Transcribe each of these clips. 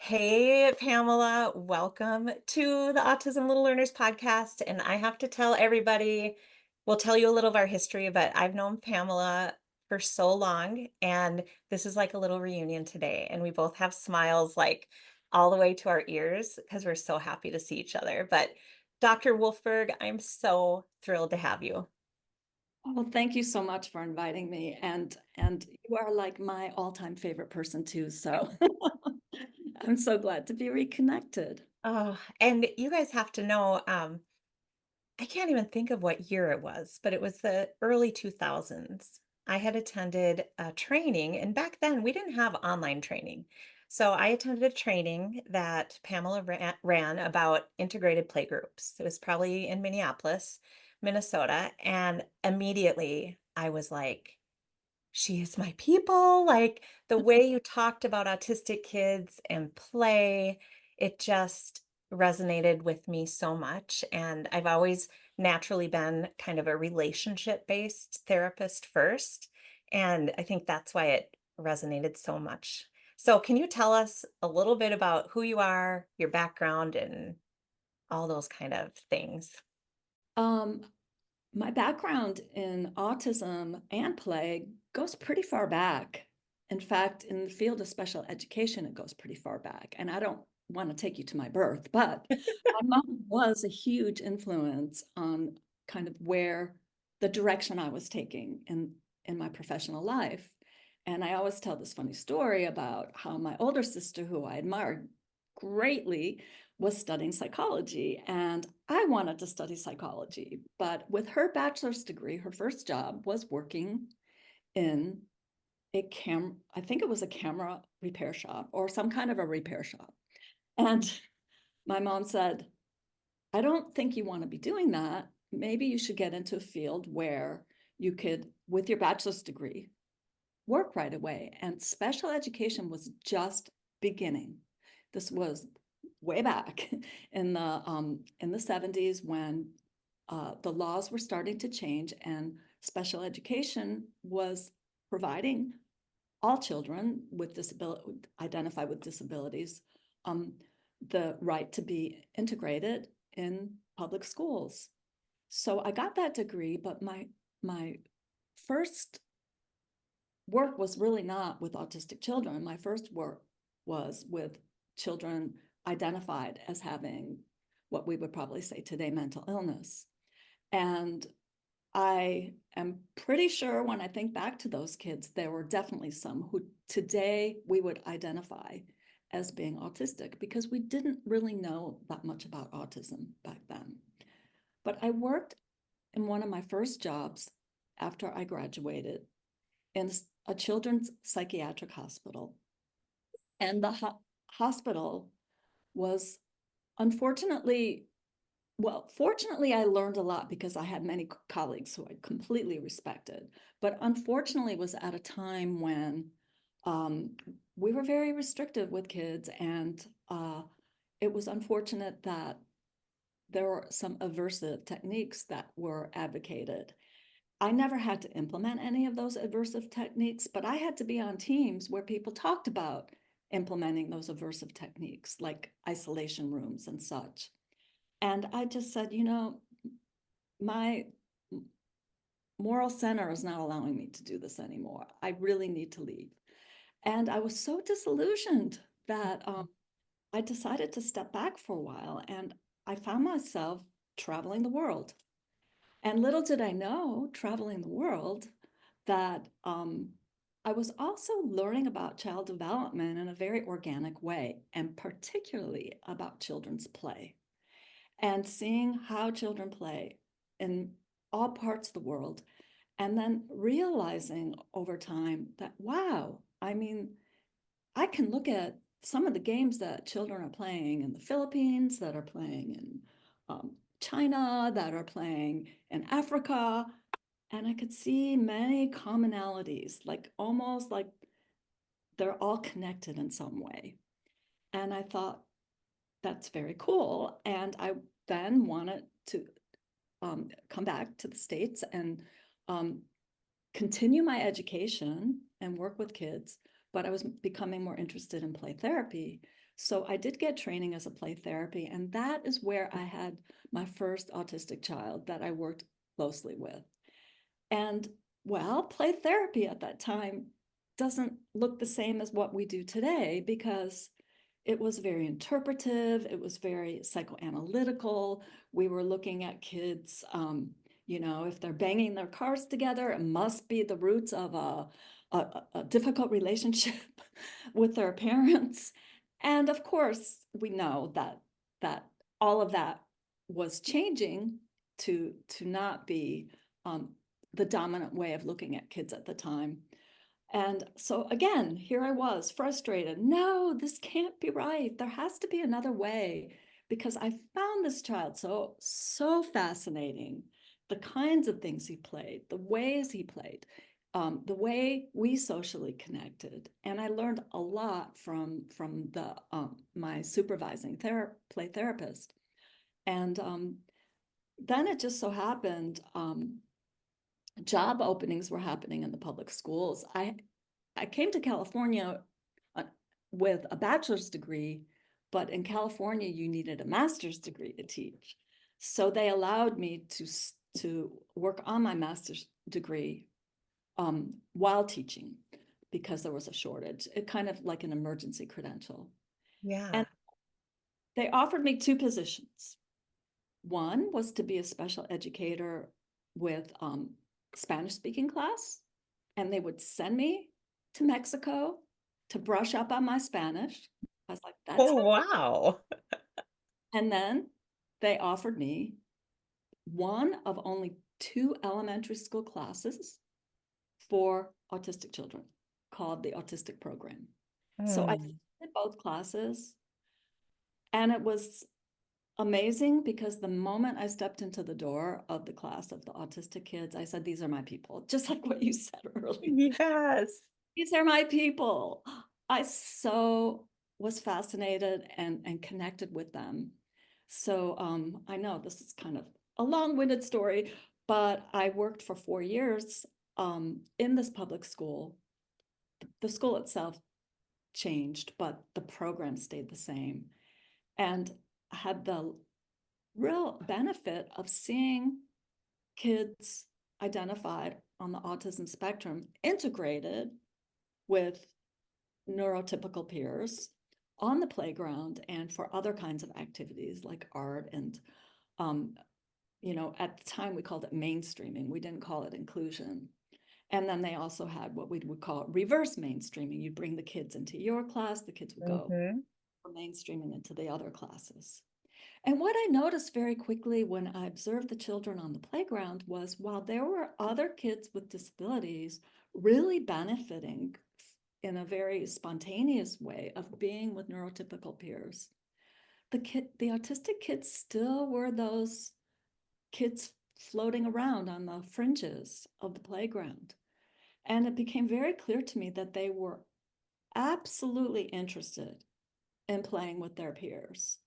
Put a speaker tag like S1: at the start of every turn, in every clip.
S1: Hey, Pamela, welcome to the Autism Little Learners podcast. And I have to tell everybody, we'll tell you a little of our history, but I've known Pamela for so long, and this is like a little reunion today. And we both have smiles like all the way to our ears because we're so happy to see each other. But Dr. Wolfberg, I'm so thrilled to have you.
S2: Well, thank you so much for inviting me. And you are like my all-time favorite person too. So I'm so glad to be reconnected.
S1: Oh, and you guys have to know, I can't even think of what year it was, but it was the early 2000s. I had attended a training, and back then we didn't have online training. So I attended a training that Pamela ran about integrated playgroups. It was probably in Minneapolis, Minnesota. And immediately I was like, she is my people. Like the way you talked about autistic kids and play, it just resonated with me so much. And I've always naturally been kind of a relationship-based therapist first. And I think that's why it resonated so much. So, can you tell us a little bit about who you are, your background, and all those kind of things?
S2: Um, my background in autism and play goes pretty far back. In fact, in the field of special education, it goes pretty far back. And I don't want to take you to my birth, but my mom was a huge influence on kind of where the direction I was taking in my professional life. And I always tell this funny story about how my older sister, who I admired greatly, was studying psychology. And I wanted to study psychology. But with her bachelor's degree, her first job was working in I think it was a camera repair shop or some kind of a repair shop. And my mom said, I don't think you want to be doing that. Maybe you should get into a field where you could, with your bachelor's degree, work right away. And special education was just beginning. This was way back in the 70s when the laws were starting to change and special education was providing all children with disability identified with disabilities um, the right to be integrated in public schools. So I got that degree, but my first work was really not with autistic children. My first work was with children identified as having what we would probably say today mental illness. And I am pretty sure when I think back to those kids, there were definitely some who today we would identify as being autistic because we didn't really know that much about autism back then. But I worked in one of my first jobs after I graduated in a children's psychiatric hospital. And the hospital was unfortunately, well, fortunately, I learned a lot because I had many colleagues who I completely respected. But unfortunately, it was at a time when um, we were very restrictive with kids, and it was unfortunate that there were some aversive techniques that were advocated. I never had to implement any of those aversive techniques, but I had to be on teams where people talked about implementing those aversive techniques like isolation rooms and such. And I just said, my moral center is not allowing me to do this anymore. I really need to leave. And I was so disillusioned that I decided to step back for a while and I found myself traveling the world. And little did I know, traveling the world, that I was also learning about child development in a very organic way, and particularly about children's play and seeing how children play in all parts of the world. And then realizing over time that, wow, I mean, I can look at some of the games that children are playing in the Philippines, that are playing in China, that are playing in Africa, and I could see many commonalities, like almost like they're all connected in some way. And I thought, that's very cool. And I then wanted to come back to the States and um, continue my education and work with kids. But I was becoming more interested in play therapy. So I did get training as a play therapy, and that is where I had my first autistic child that I worked closely with. And well, play therapy at that time doesn't look the same as what we do today because it was very interpretive, it was very psychoanalytical. We were looking at kids, if they're banging their cars together, it must be the roots of a difficult relationship with their parents. And of course, we know that all of that was changing to not be the dominant way of looking at kids at the time. And so again, here I was frustrated. No, this can't be right. There has to be another way because I found this child so fascinating. The kinds of things he played, the ways he played, the way we socially connected. And I learned a lot from the my supervising play therapist. And then it just so happened job openings were happening in the public schools. I came to California with a bachelor's degree, but in California, you needed a master's degree to teach. So they allowed me to work on my master's degree while teaching because there was a shortage, it kind of like an emergency credential. And
S1: Yeah.
S2: they offered me two positions. One was to be a special educator with Spanish speaking class, and they would send me to Mexico to brush up on my Spanish. I was like, that
S1: Oh,
S2: sounds.
S1: wow.
S2: And then they offered me one of only two elementary school classes for autistic children called the Autistic Program. So I
S1: Mm.
S2: did both classes, and it was amazing because the moment I stepped into the door of the class of the autistic kids, I said, these are my people, just like what you said earlier.
S1: Yes.
S2: These are my people. I so was fascinated and connected with them. So I know this is kind of a long-winded story, but I worked for 4 years in this public school. The school itself changed, but the program stayed the same. And I had the real benefit of seeing kids identified on the autism spectrum integrated with neurotypical peers on the playground and for other kinds of activities like art and um, at the time we called it mainstreaming, we didn't call it inclusion. And then they also had what we would call reverse mainstreaming. You'd bring the kids into your class, the kids would go
S1: Hmm.
S2: from mainstreaming into the other classes. And what I noticed very quickly when I observed the children on the playground was while there were other kids with disabilities really benefiting in a very spontaneous way of being with neurotypical peers, the autistic kids still were those kids floating around on the fringes of the playground. And it became very clear to me that they were absolutely interested in playing with their peers.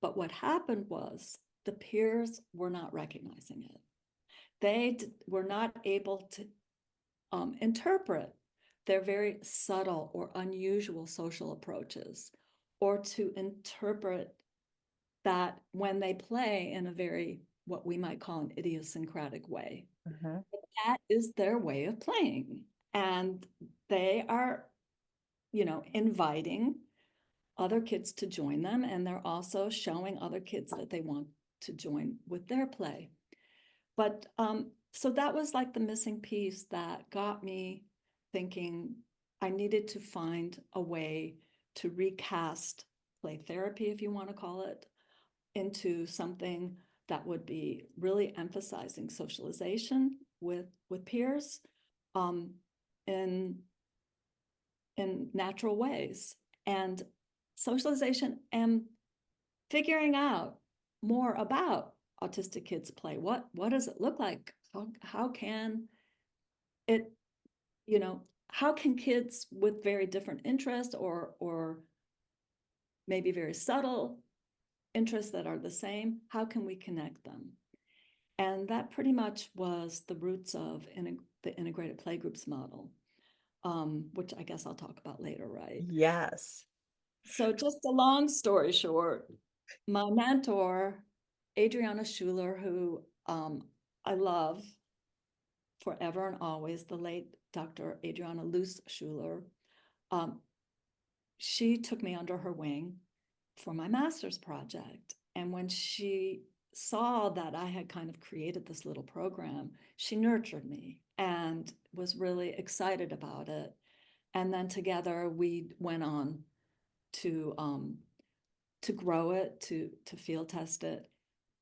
S2: But what happened was the peers were not recognizing it. They were not able to interpret their very subtle or unusual social approaches, or to interpret that when they play in a very, what we might call an idiosyncratic way,
S1: Hmm.
S2: that is their way of playing. And they are, inviting other kids to join them, and they're also showing other kids that they want to join with their play. But so that was like the missing piece that got me thinking I needed to find a way to recast play therapy, if you want to call it, into something that would be really emphasizing socialization with peers um, in natural ways, and socialization and figuring out more about autistic kids play. What does it look like? How can it, how can kids with very different interests or maybe very subtle interests that are the same, how can we connect them? And that pretty much was the roots of the integrated playgroups model, which I guess I'll talk about later, right?
S1: Yes.
S2: So just a long story short, my mentor, Adriana Schuler, who I love forever and always, the late Dr. Adriana Luce Schuler, um, she took me under her wing for my master's project. And when she saw that I had kind of created this little program, she nurtured me and was really excited about it. And then together we went on to grow it, to field test it.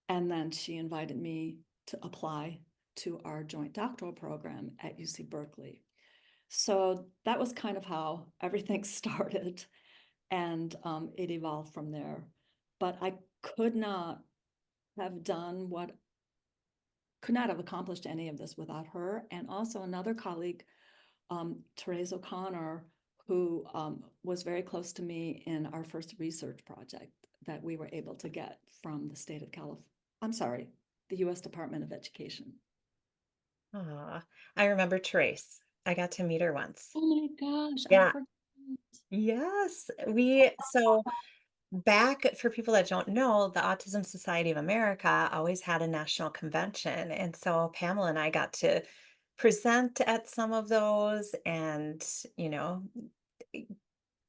S2: And then she invited me to apply to our joint doctoral program at UC Berkeley. So that was kind of how everything started, and it evolved from there. But I could not have done what, could not have accomplished any of this without her. And also another colleague, Therese O'Connor, who was very close to me in our first research project that we were able to get from the state of California. I'm sorry, the US Department of Education.
S1: Aw, I remember Therese. I got to meet her once.
S2: Oh my gosh, I
S1: Yeah.
S2: forgot.
S1: Yes. So back for people that don't know, the Autism Society of America always had a national convention. And so Pamela and I got to present at some of those and, you know,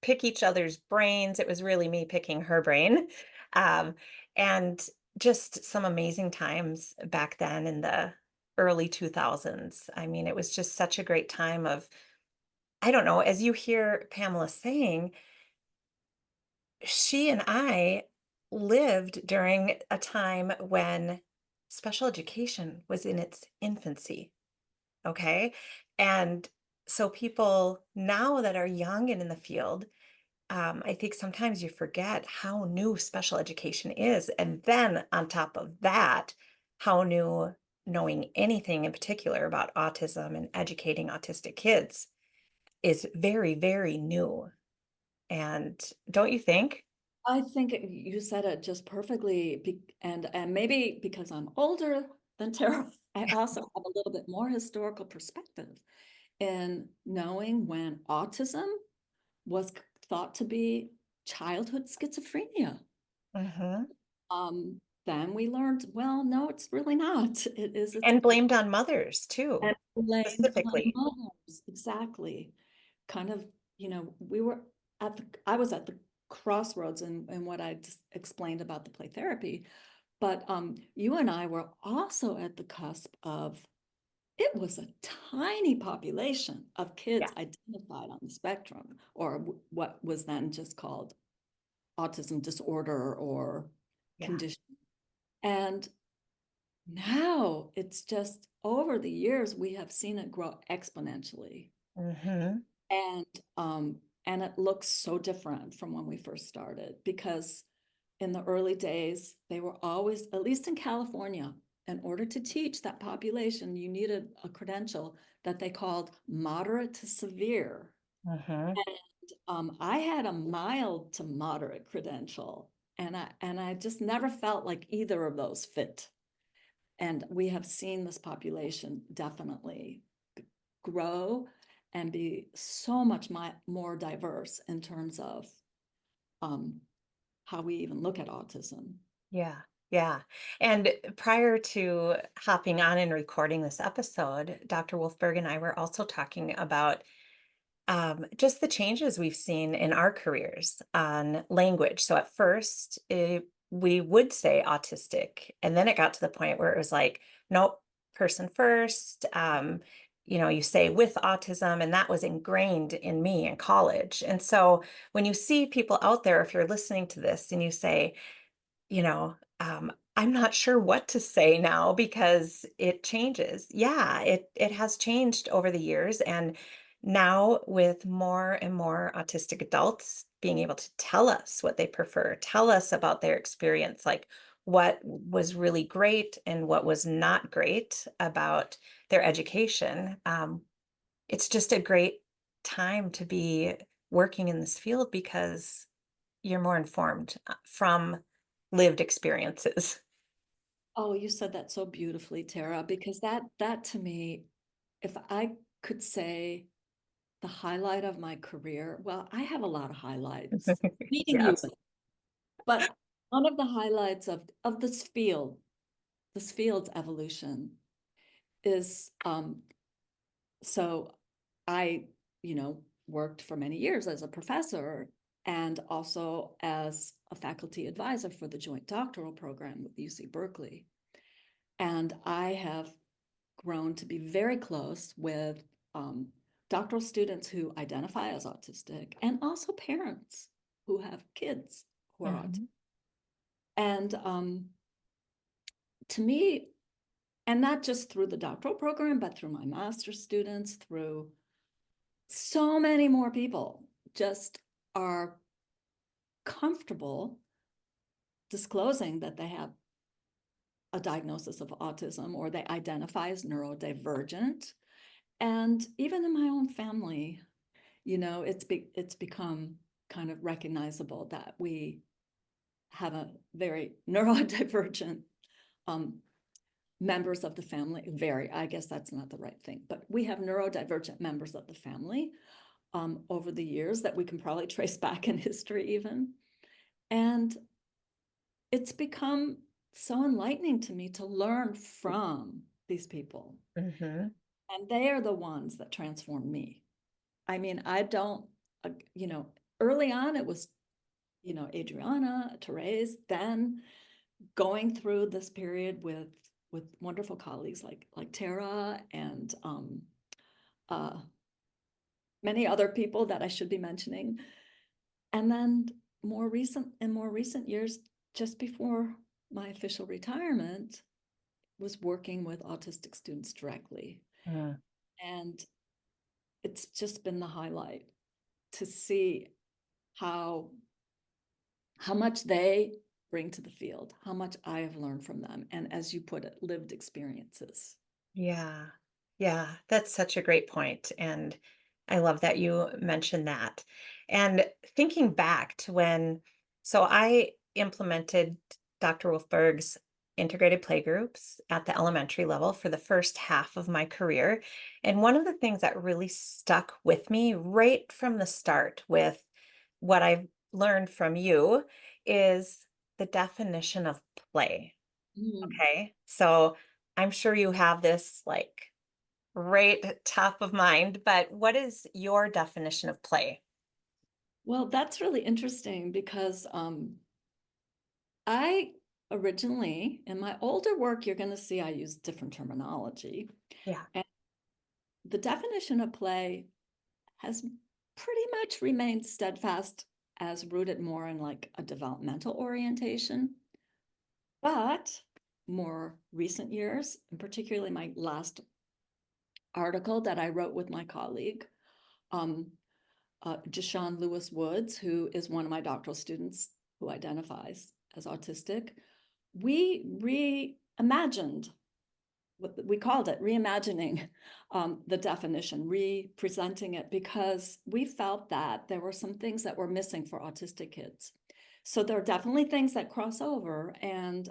S1: pick each other's brains. It was really me picking her brain. Um, and just some amazing times back then in the early 2000s. I mean, it was just such a great time of, I don't know, as you hear Pamela saying, she and I lived during a time when special education was in its infancy. Okay. And so people now that are young and in the field, I think sometimes you forget how new special education is. And then on top of that, how new knowing anything in particular about autism and educating autistic kids is very, very new. And don't you think?
S2: I think you said it just perfectly, and maybe because I'm older than Tara, I also have a little bit more historical perspective in knowing when autism was thought to be childhood schizophrenia.
S1: Mhm.
S2: Then we learned, well, no, it's really not. It's
S1: And blamed on mothers too,
S2: and blamed on
S1: specifically.
S2: mothers. Exactly. Kind of, we were I was at the crossroads in what I just explained about the play therapy, but you and I were also at the cusp of, it was a tiny population of
S1: Yeah,
S2: kids identified on the spectrum, or what was then just called autism disorder or
S1: yeah.
S2: condition. And now it's just, over the years, we have seen it grow exponentially.
S1: Mhm.
S2: And um, and it looks so different from when we first started, because in the early days, they were always, at least in California, in order to teach that population, you needed a credential that they called moderate to severe.
S1: Mhm.
S2: I had a mild to moderate credential, and I just never felt like either of those fit. And we have seen this population definitely grow and be so much more diverse in terms of um, how we even look at autism.
S1: Yeah, yeah. And prior to hopping on and recording this episode, Dr. Wolfberg and I were also talking about just the changes we've seen in our careers on language. So at first, we would say autistic, and then it got to the point where it was like, nope, person first. You say with autism, and that was ingrained in me in college. And so when you see people out there, if you're listening to this and you say, I'm not sure what to say now because it changes. Yeah, it has changed over the years. And now with more and more autistic adults being able to tell us what they prefer, tell us about their experience, like what was really great and what was not great about their education. It's just a great time to be working in this field because you're more informed from lived experiences.
S2: Oh, you said that so beautifully, Tara, because that to me, if I could say the highlight of my career, well, I have a lot of highlights, meeting you,
S1: Yes.
S2: but one of the highlights of this field's evolution is so I, worked for many years as a professor and also as a faculty advisor for the joint doctoral program with UC Berkeley. And I have grown to be very close with doctoral students who identify as autistic and also parents who have kids who are autistic.
S1: Mhm.
S2: And to me, and not just through the doctoral program, but through my master's students, through so many more people just are comfortable disclosing that they have a diagnosis of autism or they identify as neurodivergent. And even in my own family, it's become kind of recognizable that we have a very neurodivergent um, members of the family. I guess that's not the right thing, but we have neurodivergent members of the family over the years that we can probably trace back in history even. And it's become so enlightening to me to learn from these people.
S1: Mhm.
S2: And they are the ones that transform me. I mean, I don't, uh, you know, early on it was, Adriana, Therese, then going through this period with wonderful colleagues like Tara and uh, many other people that I should be mentioning. And then in more recent years, just before my official retirement, was working with autistic students directly.
S1: Mm.
S2: And it's just been the highlight to see how much they bring to the field, how much I have learned from them, and as you put it, lived experiences.
S1: Yeah. Yeah, that's such a great point, and I love that you mentioned that. And thinking back to so I implemented Dr. Wolfberg's integrated playgroups at the elementary level for the first half of my career. And one of the things that really stuck with me right from the start with what I've learned from you is the definition of play.
S2: Mm.
S1: Okay. So I'm sure you have this like right top of mind, but what is your definition of play?
S2: Well, that's really interesting because I originally, in my older work, you're going to see I use different terminology.
S1: Yeah.
S2: And the definition of play has pretty much remained steadfast as rooted more in like a developmental orientation. But more recent years, and particularly my last article that I wrote with my colleague, um, Deshaun Lewis Woods, who is one of my doctoral students who identifies as autistic, we reimagined what we called it reimagining the definition, re-presenting it, because we felt that there were some things that were missing for autistic kids. So there are definitely things that cross over, and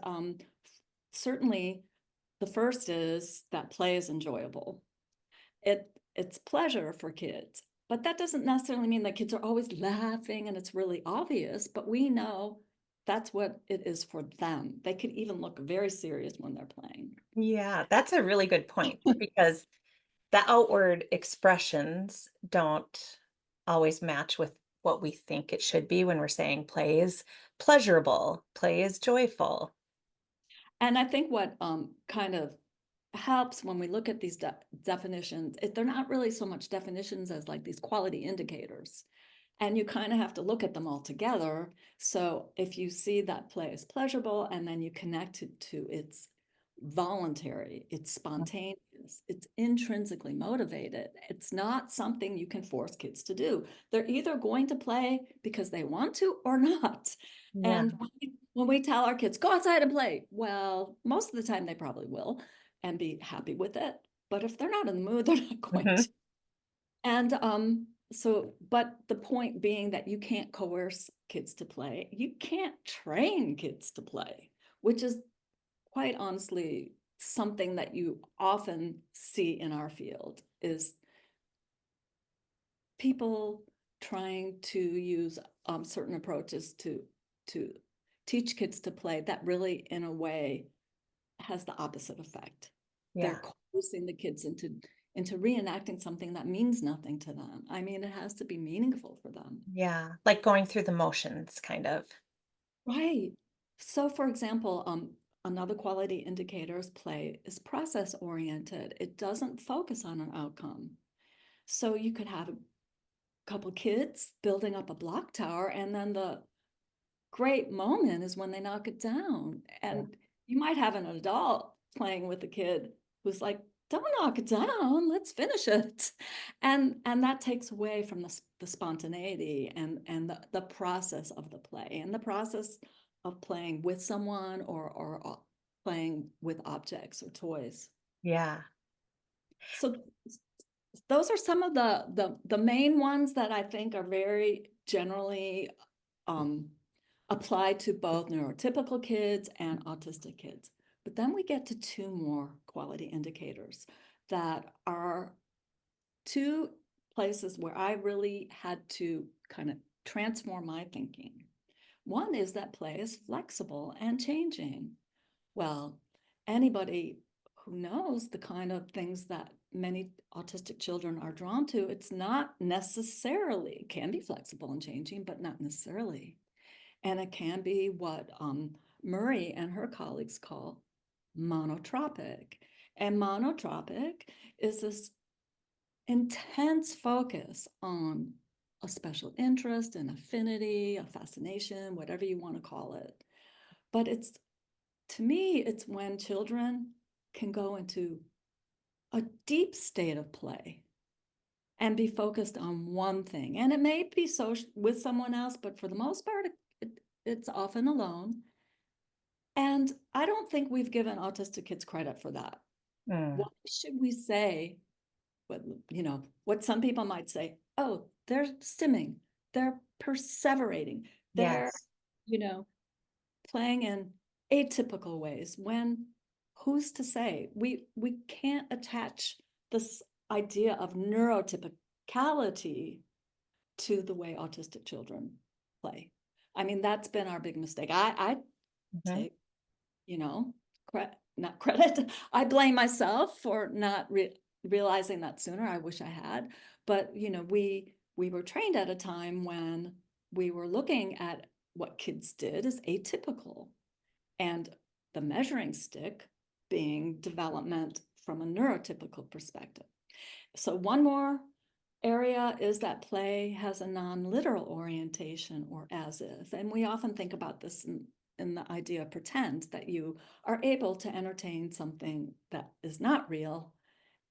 S2: certainly the first is that play is enjoyable. It's pleasure for kids, but that doesn't necessarily mean that kids are always laughing and it's really obvious, but we know that's what it is for them. They could even look very serious when they're playing.
S1: Yeah, that's a really good point because the outward expressions don't always match with what we think it should be when we're saying play is pleasurable, play is joyful.
S2: And I think what kind of helps when we look at these definitions, they're not really so much definitions as like these quality indicators. And you kind of have to look at them all together. So if you see that play is pleasurable and then you connect it to its voluntary, it's spontaneous, it's intrinsically motivated. It's not something you can force kids to do. They're either going to play because they want to or not.
S1: Yeah.
S2: And when we tell our kids, go outside and play, well, most of the time they probably will and be happy with it. But if they're not in the mood, they're not going
S1: Mhm.
S2: to. And but the point being that you can't coerce kids to play. You can't train kids to play, which is quite honestly something that you often see in our field is people trying to use certain approaches to teach kids to play that really, in a way, has the opposite effect.
S1: Yeah.
S2: They're coercing the kids into reenacting something that means nothing to them. I mean, it has to be meaningful for them.
S1: Yeah. Like going through the motions, kind of.
S2: Right. So, for example, another quality indicator's play is process oriented. It doesn't focus on an outcome. So you could have a couple kids building up a block tower, and then the great moment is when they knock it down.
S1: Yeah.
S2: And you might have an adult playing with a kid who's like, don't knock it down, let's finish it. And that takes away from the spontaneity and the process of the play and the process of playing with someone or playing with objects or toys.
S1: Yeah.
S2: So those are some of the main ones that I think are very generally um, applied to both neurotypical kids and autistic kids. But then we get to two more quality indicators that are two places where I really had to kind of transform my thinking. One is that play is flexible and changing. Well, anybody who knows the kind of things that many autistic children are drawn to, it's not necessarily, it can be flexible and changing, but not necessarily. And it can be what Murray and her colleagues call monotropic. And monotropic is this intense focus on a special interest, an affinity, a fascination, whatever you want to call it. But it's, to me, it's when children can go into a deep state of play and be focused on one thing. And it may be social with someone else, but for the most part, it's often alone. And I don't think we've given autistic kids credit for that. Why
S1: Mm.
S2: should we say what, what some people might say, oh, they're stimming, they're perseverating, they're,
S1: Yes.
S2: you know, playing in atypical ways, when who's to say? We can't attach this idea of neurotypicality to the way autistic children play. I mean, that's been our big mistake. I
S1: Mhm.
S2: take, you know, not credit. I blame myself for not realizing that sooner. I wish I had. But, we were trained at a time when we were looking at what kids did as atypical, and the measuring stick being development from a neurotypical perspective. So one more area is that play has a non-literal orientation, or as if. And we often think about this in the idea of pretend, that you are able to entertain something that is not real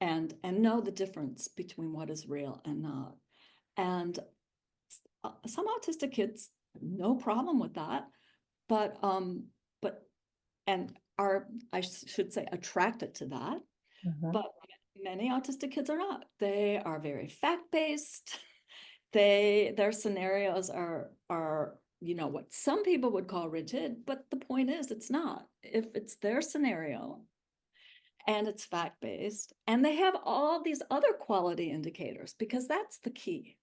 S2: and know the difference between what is real and not. And some autistic kids, no problem with that, but and are, I should say, attracted to that.
S1: Mhm.
S2: But many autistic kids are not. They are very fact-based. Their scenarios are what some people would call rigid, but the point is it's not. If it's their scenario and it's fact-based, and they have all these other quality indicators, because that's the key.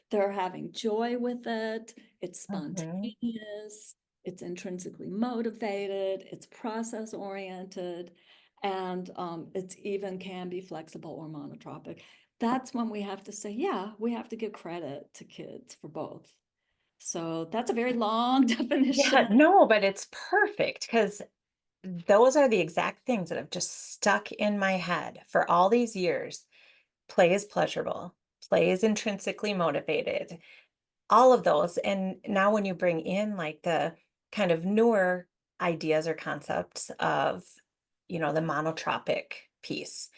S2: They're having joy with it, it's
S1: Mhm.
S2: spontaneous, it's intrinsically motivated, it's process oriented, and it's even can be flexible or monotropic. That's when we have to say, yeah, we have to give credit to kids for both. So that's a very long
S1: Yeah,
S2: definition.
S1: no, but it's perfect because those are the exact things that have just stuck in my head for all these years. Play is pleasurable. Play is intrinsically motivated. All of those. And now when you bring in like the kind of newer ideas or concepts of, the monotropic piece,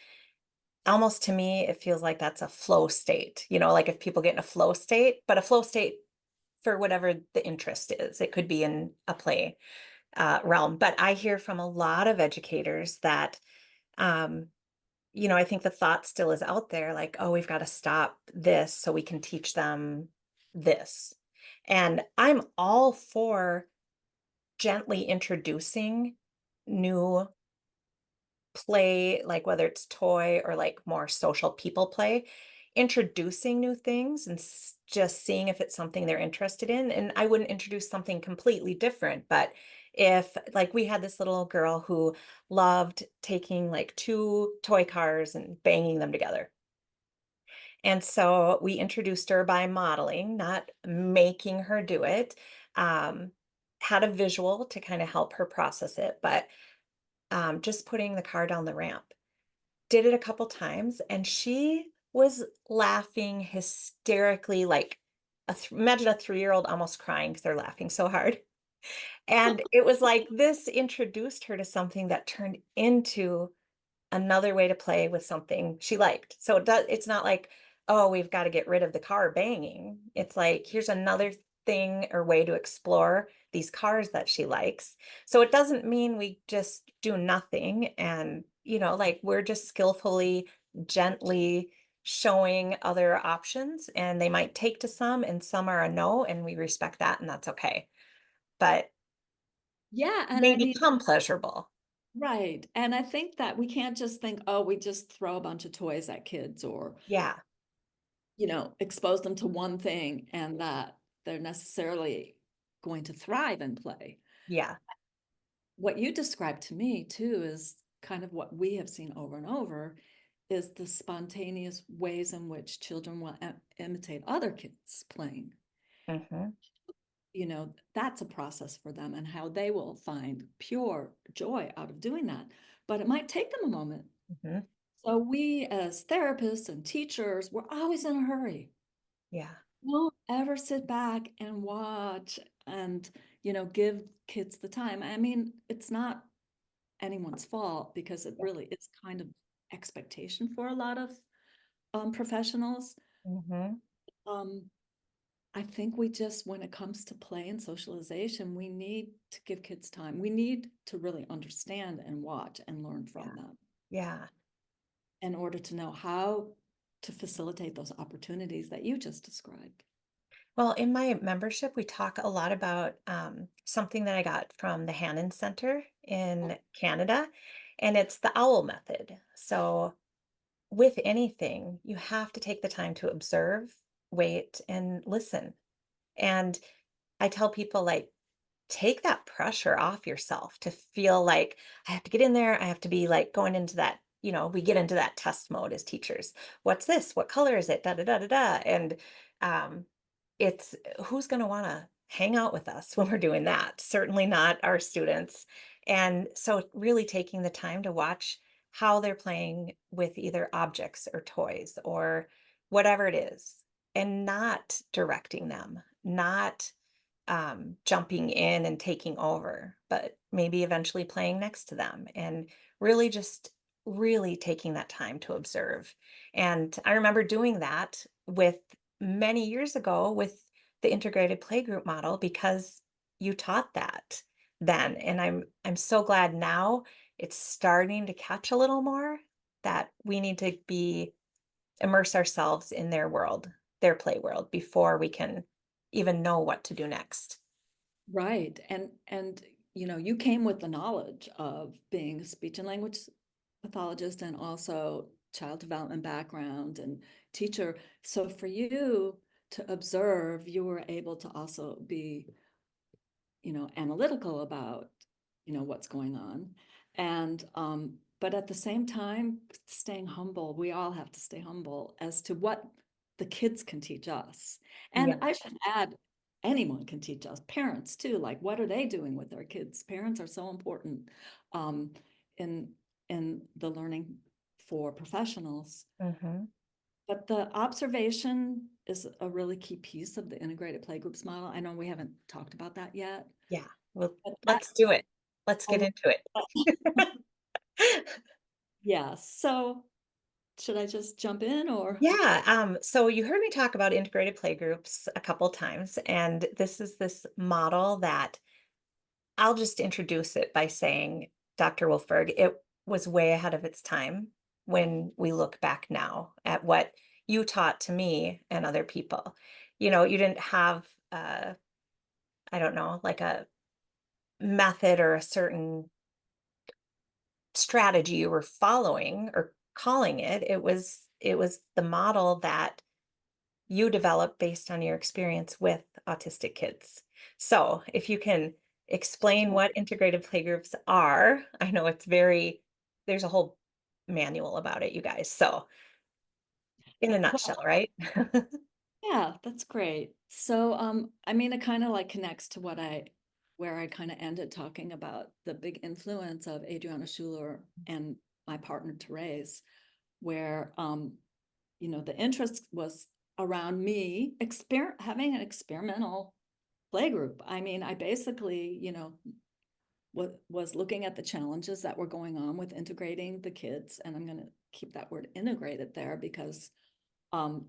S1: almost to me, it feels like that's a flow state, like if people get in a flow state, but a flow state for whatever the interest is. It could be in a play realm. But I hear from a lot of educators that, um, I think the thought still is out there like, oh, we've got to stop this so we can teach them this. And I'm all for gently introducing new play, like whether it's toy or like more social people play, introducing new things and just seeing if it's something they're interested in. And I wouldn't introduce something completely different, but if like we had this little girl who loved taking like two toy cars and banging them together. And so we introduced her by modeling, not making her do it. Um, had a visual to kind of help her process it, but just putting the car down the ramp. Did it a couple times, and she was laughing hysterically, like imagine a 3-year-old almost crying because 'cause they're laughing so hard. And it was like this introduced her to something that turned into another way to play with something she liked. So it's not like, "Oh, we've gotta get rid of the car banging." It's like, here's another thing or way to explore these cars that she likes. So it doesn't mean we just do nothing and, like, we're just skillfully, gently showing other options, and they might take to some and some are a no, and we respect that, and that's okay. But
S2: Yeah, and
S1: they
S2: I mean,
S1: become pleasurable.
S2: right, and I think that we can't just think, "Oh, we just throw a bunch of toys at kids," or,
S1: Yeah,
S2: expose them to one thing and that they're necessarily going to thrive in play.
S1: yeah,
S2: What you described to me too is kind of what we have seen over and over is the spontaneous ways in which children will imitate other kids playing.
S1: mhm,
S2: That's a process for them and how they will find pure joy out of doing that. But it might take them a moment.
S1: mhm,
S2: So we as therapists and teachers, we're always in a hurry.
S1: yeah,
S2: Don't ever sit back and watch and, give kids the time. I mean, it's not anyone's fault because it
S1: yeah,
S2: really is kind of expectation for a lot of professionals.
S1: mhm.
S2: Um, I think we just, when it comes to play and socialization, we need to give kids time. We need to really understand and watch and learn
S1: Yeah,
S2: from them
S1: yeah.
S2: in order to know how to facilitate those opportunities that you just described.
S1: Well, in my membership, we talk a lot about something that I got from the Hannon Center in Canada, and it's the OWL method. So, with anything, you have to take the time to observe, wait, and listen. And I tell people, like, take that pressure off yourself to feel like I have to get in there. I have to be like going into that, we get into that test mode as teachers. What's this? What color is it? Da da da da da. And um, it's who's going to want to hang out with us when we're doing that? Certainly not our students. And so, really taking the time to watch how they're playing with either objects or toys or whatever it is, and not directing them, not jumping in and taking over, but maybe eventually playing next to them and really just really taking that time to observe. And I remember doing that with many years ago with the integrated playgroup model because you taught that then. And I'm so glad now it's starting to catch a little more that we need to be immerse ourselves in their world, their play world before we can even know what to do next.
S2: Right. And you came with the knowledge of being a speech and language pathologist and also child development background and teacher. So for you to observe, you were able to also be, analytical about, what's going on. And but at the same time, staying humble. We all have to stay humble as to what the kids can teach us.
S1: Yeah.
S2: And I should add, anyone can teach us, parents too. Like, what are they doing with their kids? Parents are so important um, in the learning for professionals.
S1: Mhm.
S2: But the observation is a really key piece of the integrated playgroups model. I know we haven't talked about that yet,
S1: Yeah. Well,
S2: but that
S1: let's do it. Let's
S2: I
S1: get into it.
S2: yeah. So should I just jump in or?
S1: Yeah, so you heard me talk about integrated playgroups a couple times, and this is this model that I'll just introduce it by saying, Dr. Wolfberg, it was way ahead of its time when we look back now at what you taught to me and other people. You didn't have, I don't know, like a method or a certain strategy you were following or calling it. It was the model that you develop based on your experience with autistic kids. So, if you can explain what integrated playgroups are, I know there's a whole manual about it, you guys. So, in a
S2: Well,
S1: nutshell, right?
S2: yeah, that's great. So, I mean, it kind of like connects to where I kind of ended talking about the big influence of Adriana Schuler and my partner Therese, where, the interest was around me having an experimental playgroup. I mean, I basically, was looking at the challenges that were going on with integrating the kids, and I'm going to keep that word integrated there because um,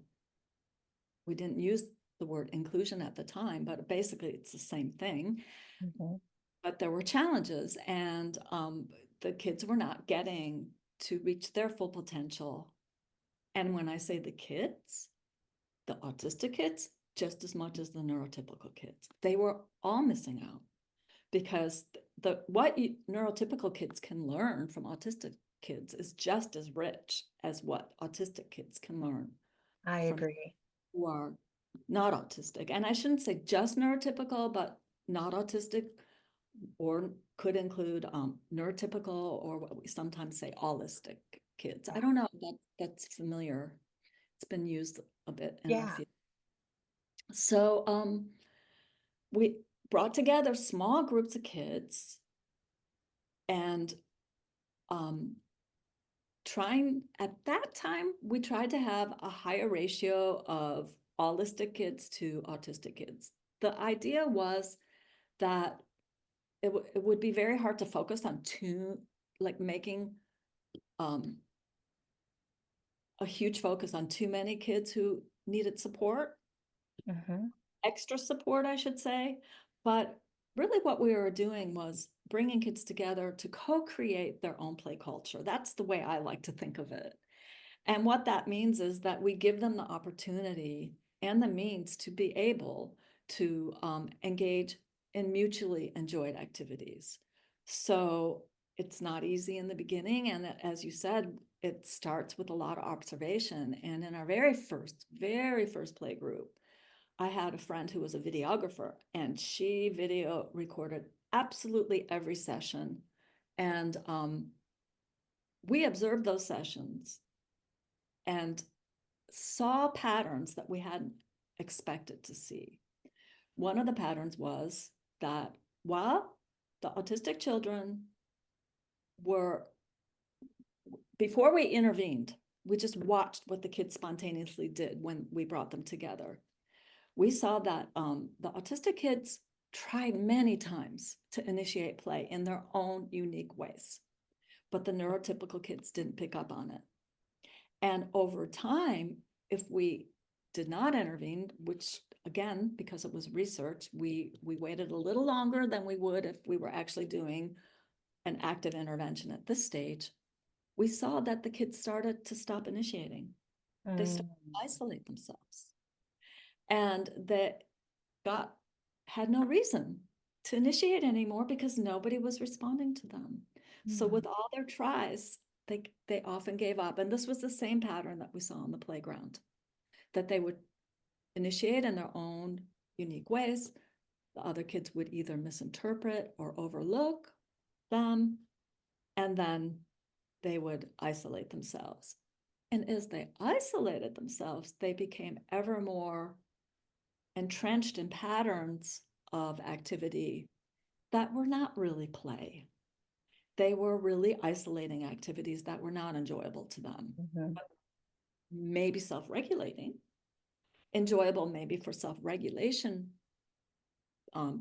S2: we didn't use the word inclusion at the time, but basically it's the same thing.
S1: Mhm,
S2: But there were challenges, and the kids were not getting to reach their full potential. And when I say the kids, the autistic kids, just as much as the neurotypical kids, they were all missing out because neurotypical kids can learn from autistic kids is just as rich as what autistic kids can learn
S1: I
S2: from
S1: agree.
S2: who are not autistic. And I shouldn't say just neurotypical, but not autistic, or could include neurotypical, or what we sometimes say allistic kids. I don't know if that's familiar. It's been used a bit in our
S1: Yeah.
S2: field. So we brought together small groups of kids and um, trying at that time, we tried to have a higher ratio of allistic kids to autistic kids. The idea was that it would be very hard to focus on like making um, a huge focus on too many kids who needed support,
S1: Mhm,
S2: extra support, I should say. But really, what we were doing was bringing kids together to co-create their own play culture. That's the way I like to think of it. And what that means is that we give them the opportunity and the means to be able to engage in mutually enjoyed activities. So it's not easy in the beginning. And as you said, it starts with a lot of observation. And in our very first play group, I had a friend who was a videographer, and she video recorded absolutely every session. And we observed those sessions and saw patterns that we hadn't expected to see. One of the patterns was that while the autistic children were, before we intervened, we just watched what the kids spontaneously did when we brought them together. We saw that the autistic kids tried many times to initiate play in their own unique ways, but the neurotypical kids didn't pick up on it. And over time, if we did not intervene, which again, because it was research, we waited a little longer than we would if we were actually doing an active intervention at this stage, we saw that the kids started to stop initiating. They started
S1: mm,
S2: to isolate themselves. And they got had no reason to initiate anymore because nobody was responding to them. So
S1: mm,
S2: with all their tries, they often gave up. And this was the same pattern that we saw on the playground, that they would initiate in their own unique ways. The other kids would either misinterpret or overlook them, and then they would isolate themselves. And as they isolated themselves, they became ever more entrenched in patterns of activity that were not really play. They were really isolating activities that were not enjoyable to them,
S1: mhm,
S2: maybe self-regulating, enjoyable maybe for self-regulation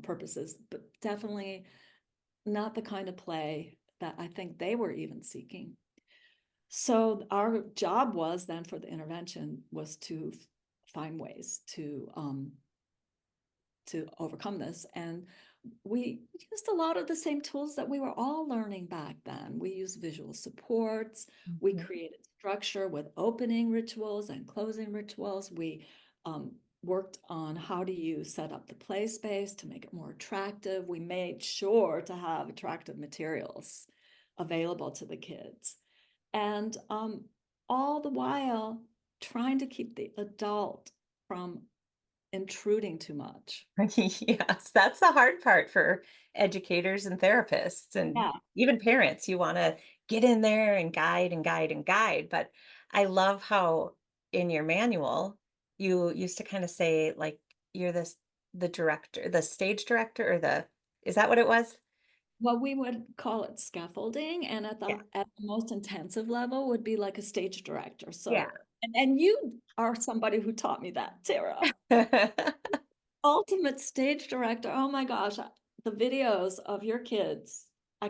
S2: purposes, but definitely not the kind of play that I think they were even seeking. So our job was then for the intervention was to find ways to overcome this. And we used a lot of the same tools that we were all learning back then. We used visual supports. We
S1: mhm,
S2: created structure with opening rituals and closing rituals. We worked on how do you set up the play space to make it more attractive. We made sure to have attractive materials available to the kids. and all the while trying to keep the adult from intruding too much.
S1: Yes, that's the hard part for educators and therapists and
S2: Yeah.
S1: even parents. You want to get in there and guide and guide and guide. But I love how in your manual you used to kind of say like you're the director, the stage director or the is that what it was?
S2: Well, we would call it scaffolding, and
S1: Yeah.
S2: at the most intensive level would be like a stage director.
S1: Yeah.
S2: So, and you are somebody who taught me that, Tara. Ultimate stage director. Oh my gosh, the videos of your kids, I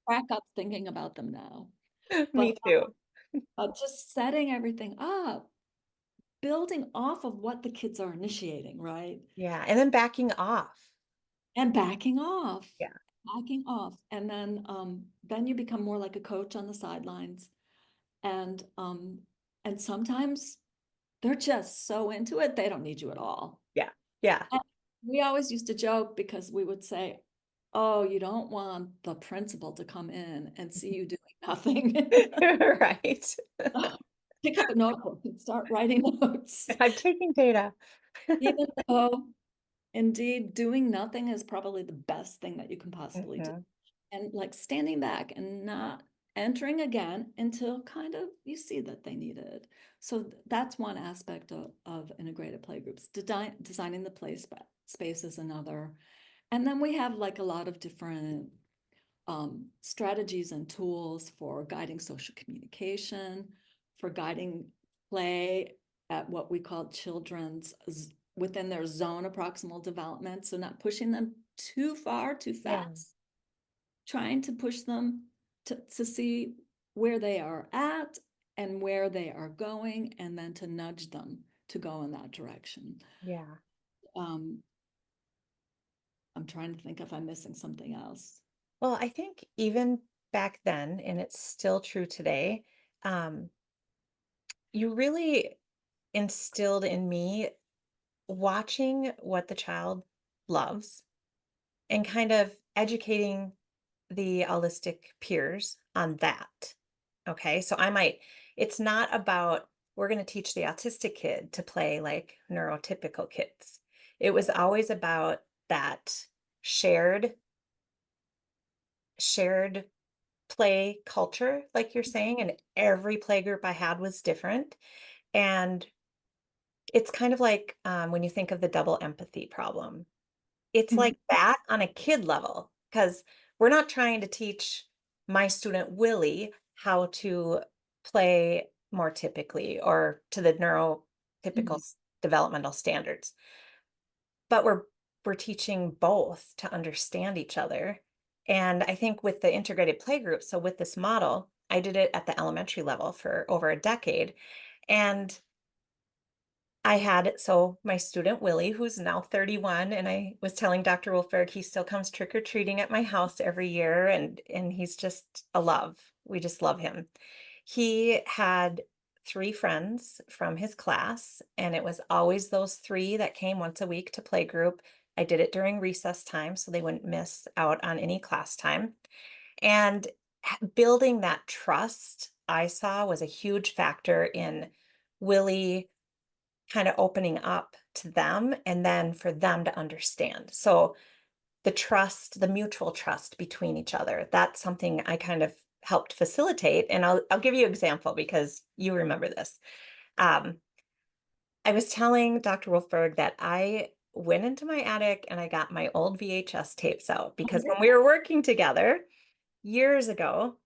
S2: crack up thinking about them now. But
S1: Me too.
S2: just setting everything up, building off of what the kids are initiating, right?
S1: Yeah. And then backing off.
S2: And
S1: Yeah.
S2: backing off, and then you become more like a coach on the sidelines, and sometimes they're just so into it they don't need you at all.
S1: Yeah. Yeah.
S2: And we always used to joke because we would say, "Oh, you don't want the principal to come in and see you doing nothing."
S1: Right.
S2: Pick up a notebook and start writing notes,
S1: I'm taking data.
S2: even though indeed doing nothing is probably the best thing that you can possibly do.
S1: Mhm.
S2: And like standing back and not entering again until kind of you see that they need it. So that's one aspect of integrated playgroups. Designing the space is another. And then we have like a lot of different strategies and tools for guiding social communication, for guiding play at what we call children's within their zone of proximal development. So not pushing them too far, too
S1: Yeah.
S2: fast, trying to push them to see where they are at and where they are going, and then to nudge them to go in that direction.
S1: Yeah.
S2: Um, I'm trying to think if I'm missing something else.
S1: Well, I think even back then, and it's still true today, um, you really instilled in me watching what the child loves and kind of educating the autistic peers on that. Okay. So it's not about, we're going to teach the autistic kid to play like neurotypical kids. It was always about that shared, shared play culture, like you're saying, and every play group I had was different. And it's kind of like when you think of the double empathy problem, it's
S2: Mhm.
S1: like that on a kid level, because we're not trying to teach my student Willie how to play more typically or to the neurotypical
S2: Mhm.
S1: developmental standards, but we're teaching both to understand each other. And I think with the integrated playgroup, so with this model, I did it at the elementary level for over a decade. And I had so my student Willie, who's now 31, and I was telling Dr. Wolfberg he still comes trick or treating at my house every year, and he's just a love. We just love him. He had 3 friends from his class, and it was always those 3 that came once a week to playgroup. I did it during recess time so they wouldn't miss out on any class time. And building that trust, I saw was a huge factor in Willie kind of opening up to them and then for them to understand. So the trust, the mutual trust between each other, that's something I kind of helped facilitate. And I'll give you an example because you remember this. Um, I was telling Dr. Wolfberg that I went into my attic and I got my old VHS tapes out
S2: Oh,
S1: because
S2: yeah.
S1: when we were working together years ago,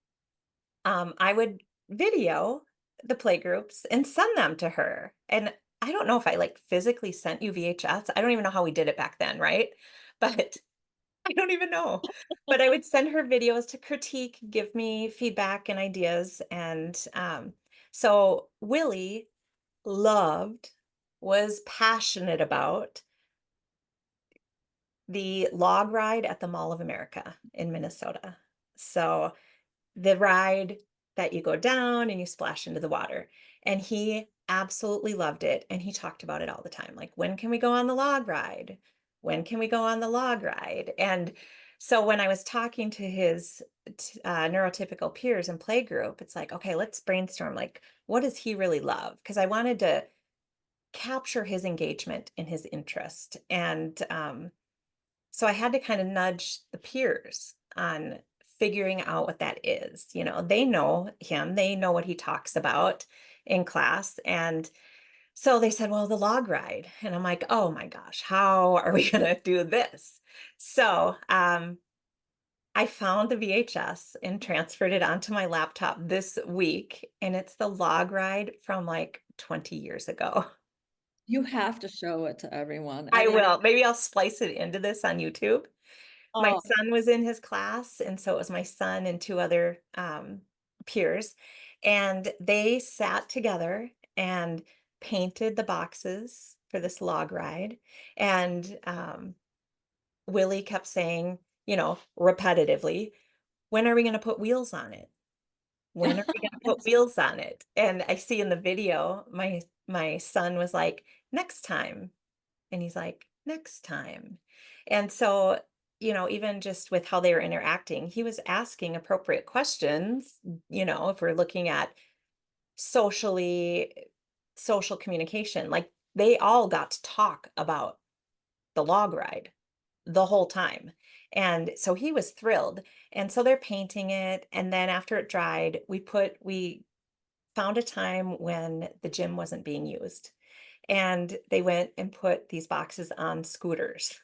S1: I would video the playgroups and send them to her. And I don't know if I like physically sent you VHS. I don't even know how we did it back then, right? But I don't even know. But I would send her videos to critique, give me feedback and ideas. And so Willie loved, was passionate about the log ride at the Mall of America in Minnesota. So the ride that you go down and you splash into the water. And he absolutely loved it. And he talked about it all the time. Like, when can we go on the log ride? When can we go on the log ride? And So when I was talking to his neurotypical peers in playgroup, it's like, okay, let's brainstorm. Like, what does he really love? Because I wanted to capture his engagement and his interest. And so I had to kind of nudge the peers on figuring out what that is. You know, they know him, they know what he talks about in class. And so they said, well, the log ride. And I'm like, oh my gosh, how are we going to do this? So I found the VHS and transferred it onto my laptop this week. And it's the log ride from like 20 years ago.
S2: You have to show it to everyone. I
S1: I
S2: mean,
S1: will. Maybe I'll splice it into this on YouTube. My
S2: oh,
S1: son was in his class, and so it was my son and two other peers, and they sat together and painted the boxes for this log ride. And Willie kept saying, you know, repetitively, "When are we going to put wheels on it? When are we going to put wheels on it?" And I see in the video, my son was like, "Next time." And he's like, "Next time." And so, you know, even just with how they were interacting, he was asking appropriate questions, you know, if we're looking at social communication, like they all got to talk about the log ride the whole time. And so he was thrilled. And so they're painting it. And then after it dried, we found a time when the gym wasn't being used. And they went and put these boxes on scooters.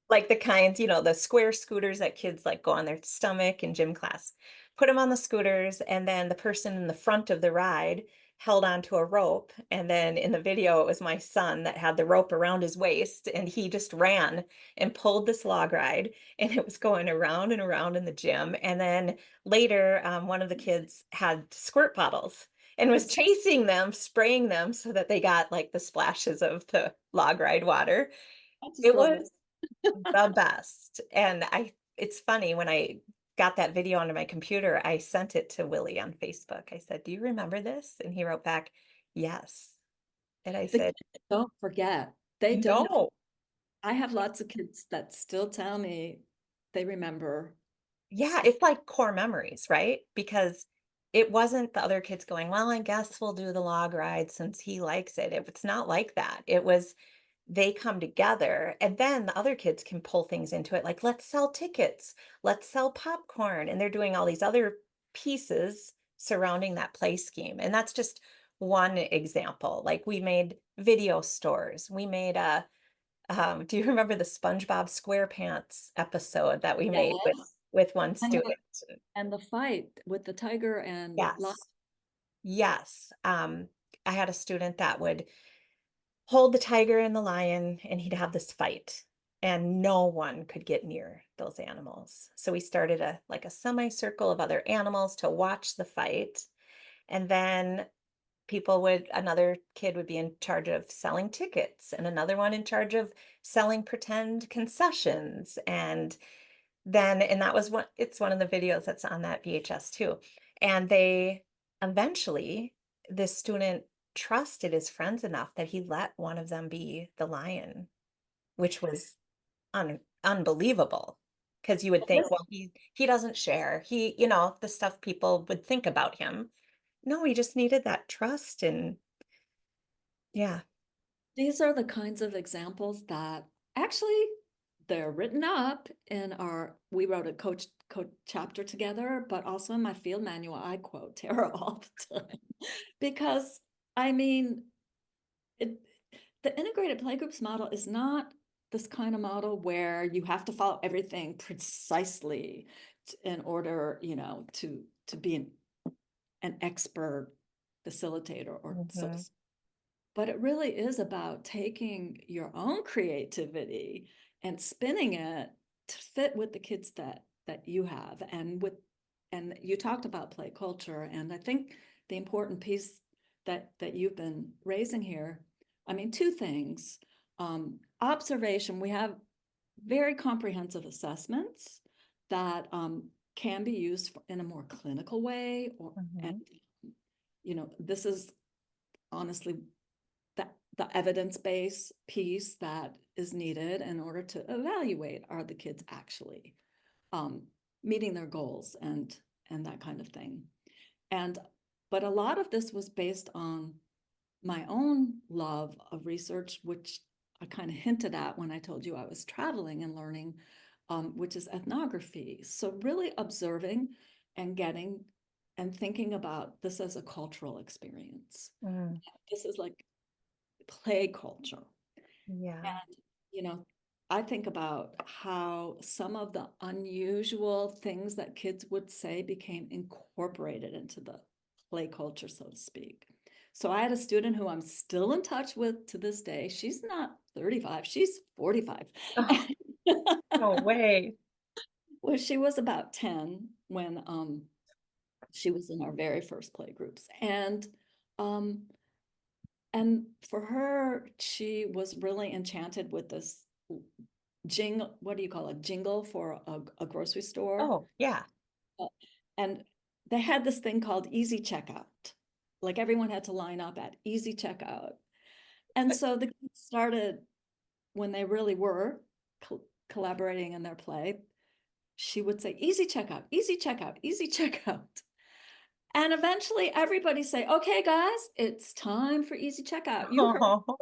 S1: Like the kinds, you know, the square scooters that kids like go on their stomach in gym class. Put them on the scooters, and then the person in the front of the ride held onto a rope. And then in the video, it was my son that had the rope around his waist, and he just ran and pulled this log ride, and it was going around and around in the gym. And then later, one of the kids had squirt bottles and was chasing them, spraying them so that they got like the splashes of the log ride water.
S2: I just
S1: It
S2: love it.
S1: was the best. And it's funny when I got that video onto my computer, I sent it to Willie on Facebook. I said, "Do you remember this?" And he wrote back, "Yes." And I
S2: The
S1: said,
S2: kids don't forget. They don't.
S1: "No."
S2: I have lots of kids that still tell me they remember
S1: Yeah,
S2: stuff.
S1: it's like core memories, right? Because it wasn't the other kids going, "Well, I guess we'll do the log ride since he likes it." It's not like that. It was they come together and then the other kids can pull things into it like, let's sell tickets, let's sell popcorn, and they're doing all these other pieces surrounding that play scheme. And that's just one example. Like we made video stores. We made a do you remember the SpongeBob SquarePants episode that we made
S2: Yes.
S1: with one
S2: And
S1: student?
S2: the fight with the tiger and
S1: Yes. Yes. I had a student that would hold the tiger and the lion, and he'd have this fight, and no one could get near those animals. So we started a like a semicircle of other animals to watch the fight, and then another kid would be in charge of selling tickets, and another one in charge of selling pretend concessions, and that was it's one of the videos that's on that VHS too. And they eventually, this student trusted his friends enough that he let one of them be the lion, which was unbelievable. Because you would think,
S2: This-
S1: well, he doesn't share. He, you know, the stuff people would think about him. No, he just needed that trust and yeah.
S2: these are the kinds of examples that actually they're written up in we wrote a coach chapter together, but also in my field manual, I quote Tara all the time because I mean, it, the integrated playgroups model is not this kind of model where you have to follow everything precisely in order, to be an expert facilitator or so to
S1: Mhm.
S2: speak. But it really is about taking your own creativity and spinning it to fit with the kids that you have and you talked about play culture, and I think the important piece that you've been raising here, I mean, two things. Observation, we have very comprehensive assessments that can be used in a more clinical way, and
S1: Mhm.
S2: this is honestly the evidence-based piece that is needed in order to evaluate, are the kids actually um, meeting their goals and that kind of thing. And but a lot of this was based on my own love of research, which I kind of hinted at when I told you I was traveling and learning, which is ethnography. So really observing and getting and thinking about this as a cultural experience.
S1: Mm,
S2: This is like play culture.
S1: yeah.
S2: And, you know, I think about how some of the unusual things that kids would say became incorporated into the play culture, so to speak. So I had a student who I'm still in touch with to this day. She's not 35, she's 45.
S1: Oh, no way.
S2: Well, she was about 10 when she was in our very first play groups. Um, and for her, she was really enchanted with this jingle, what do you call it? Jingle for a grocery store.
S1: Oh, yeah.
S2: Uh, And they had this thing called easy checkout. Like everyone had to line up at easy checkout. And so the kids started when they really were collaborating in their play. She would say, easy checkout, easy checkout, easy checkout. And eventually everybody say, okay, guys, it's time for easy checkout. You heard.
S1: Oh,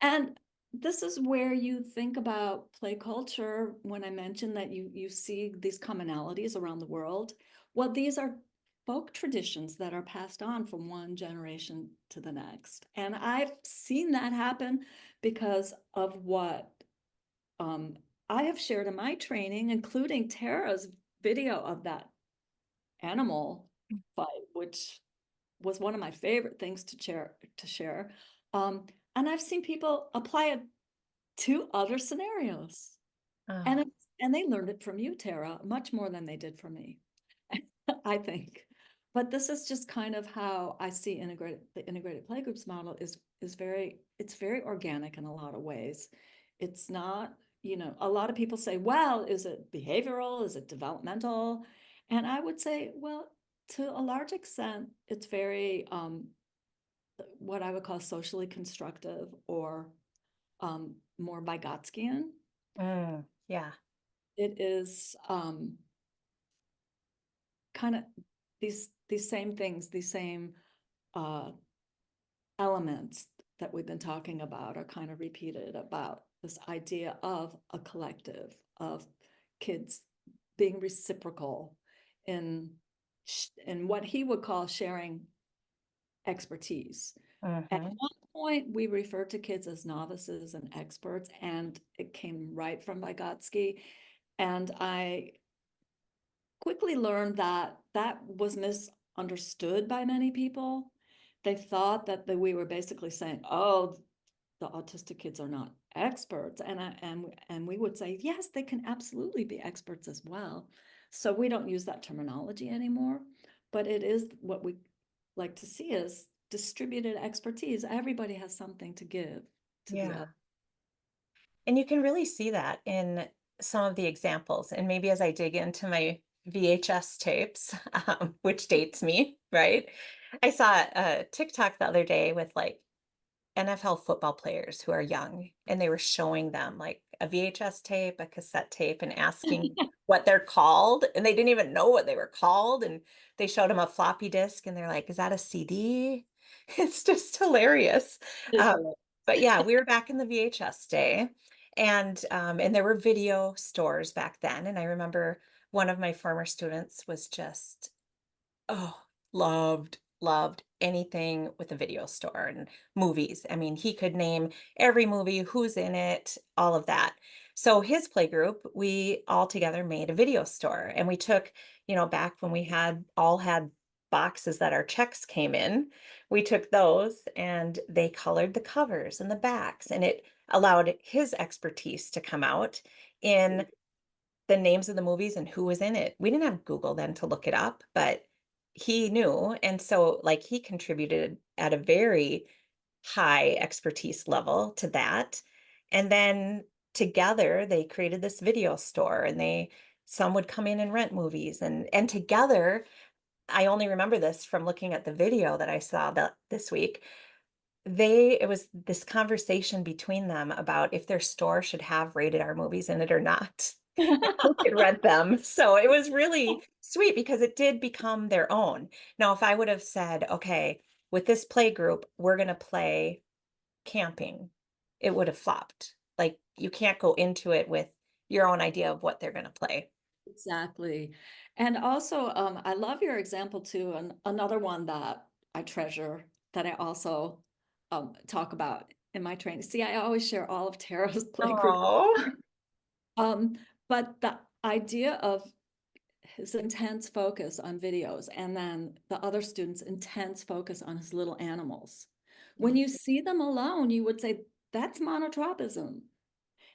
S2: And this is where you think about play culture when I mentioned that you see these commonalities around the world. Well, these are folk traditions that are passed on from one generation to the next. And I've seen that happen because of what um, I have shared in my training, including Tara's video of that animal fight, which was one of my favorite things to share. Um, and I've seen people apply it to other scenarios.
S1: oh,
S2: And and they learned it from you, Tara, much more than they did from me, I think. But this is just kind of how I see the integrated playgroups model is it's very organic in a lot of ways. It's not, a lot of people say, well, is it behavioral? Is it developmental? And I would say, well, to a large extent, it's very what I would call socially constructive or more Vygotskian.
S1: yeah.
S2: It is kind of these same things, these same uh, elements that we've been talking about are kind of repeated about this idea of a collective of kids being reciprocal in in what he would call sharing expertise. At
S1: Hmm.
S2: one point, we referred to kids as novices and experts, and it came right from Vygotsky. And I quickly learned that that was misunderstood by many people. They thought that we were basically saying, "Oh, the autistic kids are not experts," and we would say, "Yes, they can absolutely be experts as well." So we don't use that terminology anymore, but it is what we like to see as distributed expertise. Everybody has something to give to the
S1: Yeah.
S2: other.
S1: And you can really see that in some of the examples. And maybe as I dig into my VHS tapes, which dates me, right? I saw a TikTok the other day with like NFL football players who are young, and they were showing them like a VHS tape, a cassette tape, and asking what they're called. And they didn't even know what they were called. And they showed them a floppy disk, and they're like, is that a CD? It's just hilarious. Um, but yeah, we were back in the VHS day, and there were video stores back then. And I remember one of my former students was just, oh, loved anything with a video store and movies. I mean, he could name every movie, who's in it, all of that. So his playgroup, we all together made a video store, and we took, back when we had boxes that our checks came in, we took those and they colored the covers and the backs, and it allowed his expertise to come out in the names of the movies and who was in it. We didn't have Google then to look it up, but he knew. And so, like, he contributed at a very high expertise level to that. And then together they created this video store, and some would come in and rent movies, and together, I only remember this from looking at the video that I saw this week. It was this conversation between them about if their store should have rated R movies in it or not. who could rent them. So it was really sweet because it did become their own. Now, if I would have said, okay, with this play group, we're going to play camping, it would have flopped. Like you can't go into it with your own idea of what they're going to play.
S2: Exactly. And also, I love your example too. And another one that I treasure that I also talk about in my training. See, I always share all of Tara's playgroup.
S1: Oh,
S2: Um, but the idea of his intense focus on videos and then the other students' intense focus on his little animals. When you see them alone, you would say, that's monotropism.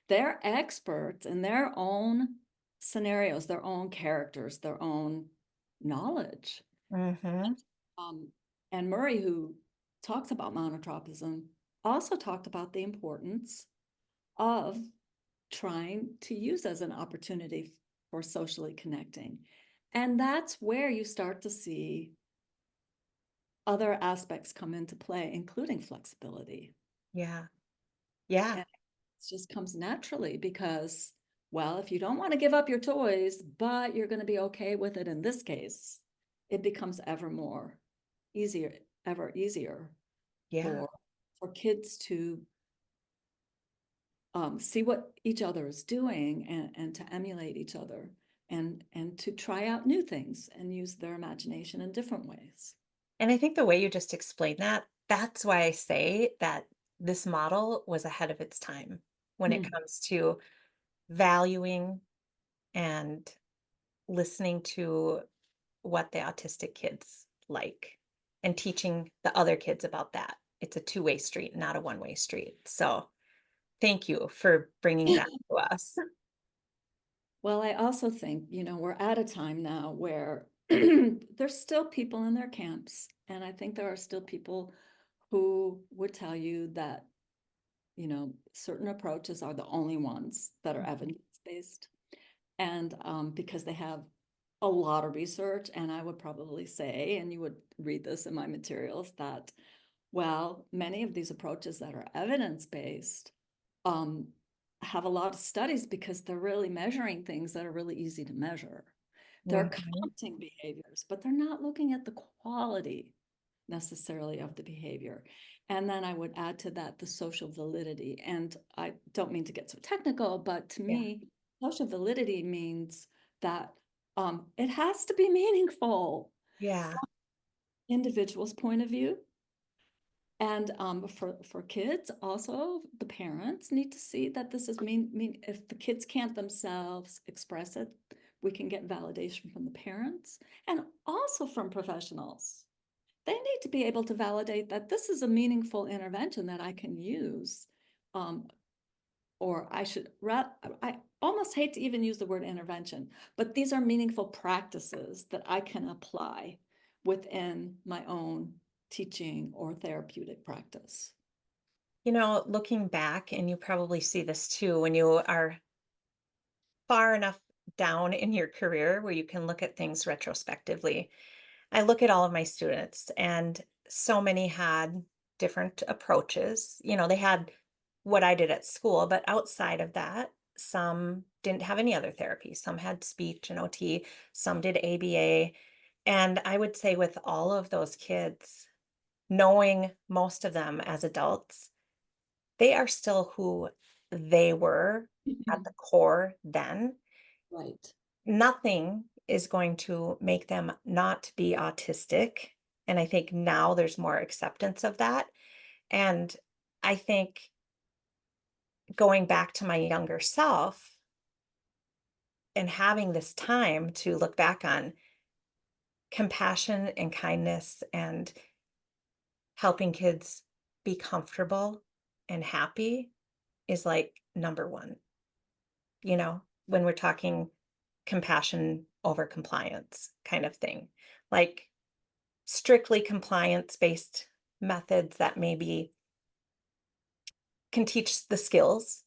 S2: They're experts in their own scenarios, their own characters, their own knowledge.
S1: mm-hmm.
S2: Um, and Murray, who talks about monotropism, also talked about the importance of trying to use as an opportunity for socially connecting. And that's where you start to see other aspects come into play, including flexibility.
S1: Yeah. Yeah.
S2: And it just comes naturally because, well, if you don't want to give up your toys, but you're going to be okay with it in this case, it becomes easier, ever easier
S1: Yeah.
S2: for kids to see what each other is doing and to emulate each other and to try out new things and use their imagination in different ways.
S1: And I think the way you just explained that, that's why I say that this model was ahead of its time when it
S2: Hmm.
S1: comes to valuing and listening to what the autistic kids like and teaching the other kids about that. It's a two-way street, not a one-way street. So thank you for bringing that to us.
S2: Well, I also think, we're at a time now where there's still people in their camps. And I think there are still people who would tell you that, certain approaches are the only ones that are evidence-based. And because they have a lot of research, and I would probably say, and you would read this in my materials, that, well, many of these approaches that are evidence-based um, have a lot of studies because they're really measuring things that are really easy to measure. They're
S1: Mhm.
S2: counting behaviors, but they're not looking at the quality necessarily of the behavior. And then I would add to that the social validity. And I don't mean to get so technical, but to
S1: Yeah.
S2: me, social validity means that it has to be meaningful
S1: Yeah.
S2: individual's point of view. And for kids, also the parents need to see that this is mean if the kids can't themselves express it, we can get validation from the parents and also from professionals. They need to be able to validate that this is a meaningful intervention that I can use. Um, or I almost hate to even use the word intervention, but these are meaningful practices that I can apply within my own teaching or therapeutic practice.
S1: Looking back, and you probably see this too when you are far enough down in your career where you can look at things retrospectively. I look at all of my students, and so many had different approaches. They had what I did at school, but outside of that, some didn't have any other therapy. Some had speech and OT, some did ABA. And I would say, with all of those kids, knowing most of them as adults, they are still who they were at the core then.
S2: Right.
S1: Nothing is going to make them not be autistic. And I think now there's more acceptance of that. And I think going back to my younger self and having this time to look back on compassion and kindness and helping kids be comfortable and happy is like number one, when we're talking compassion over compliance kind of thing. Like strictly compliance based methods that maybe can teach the skills.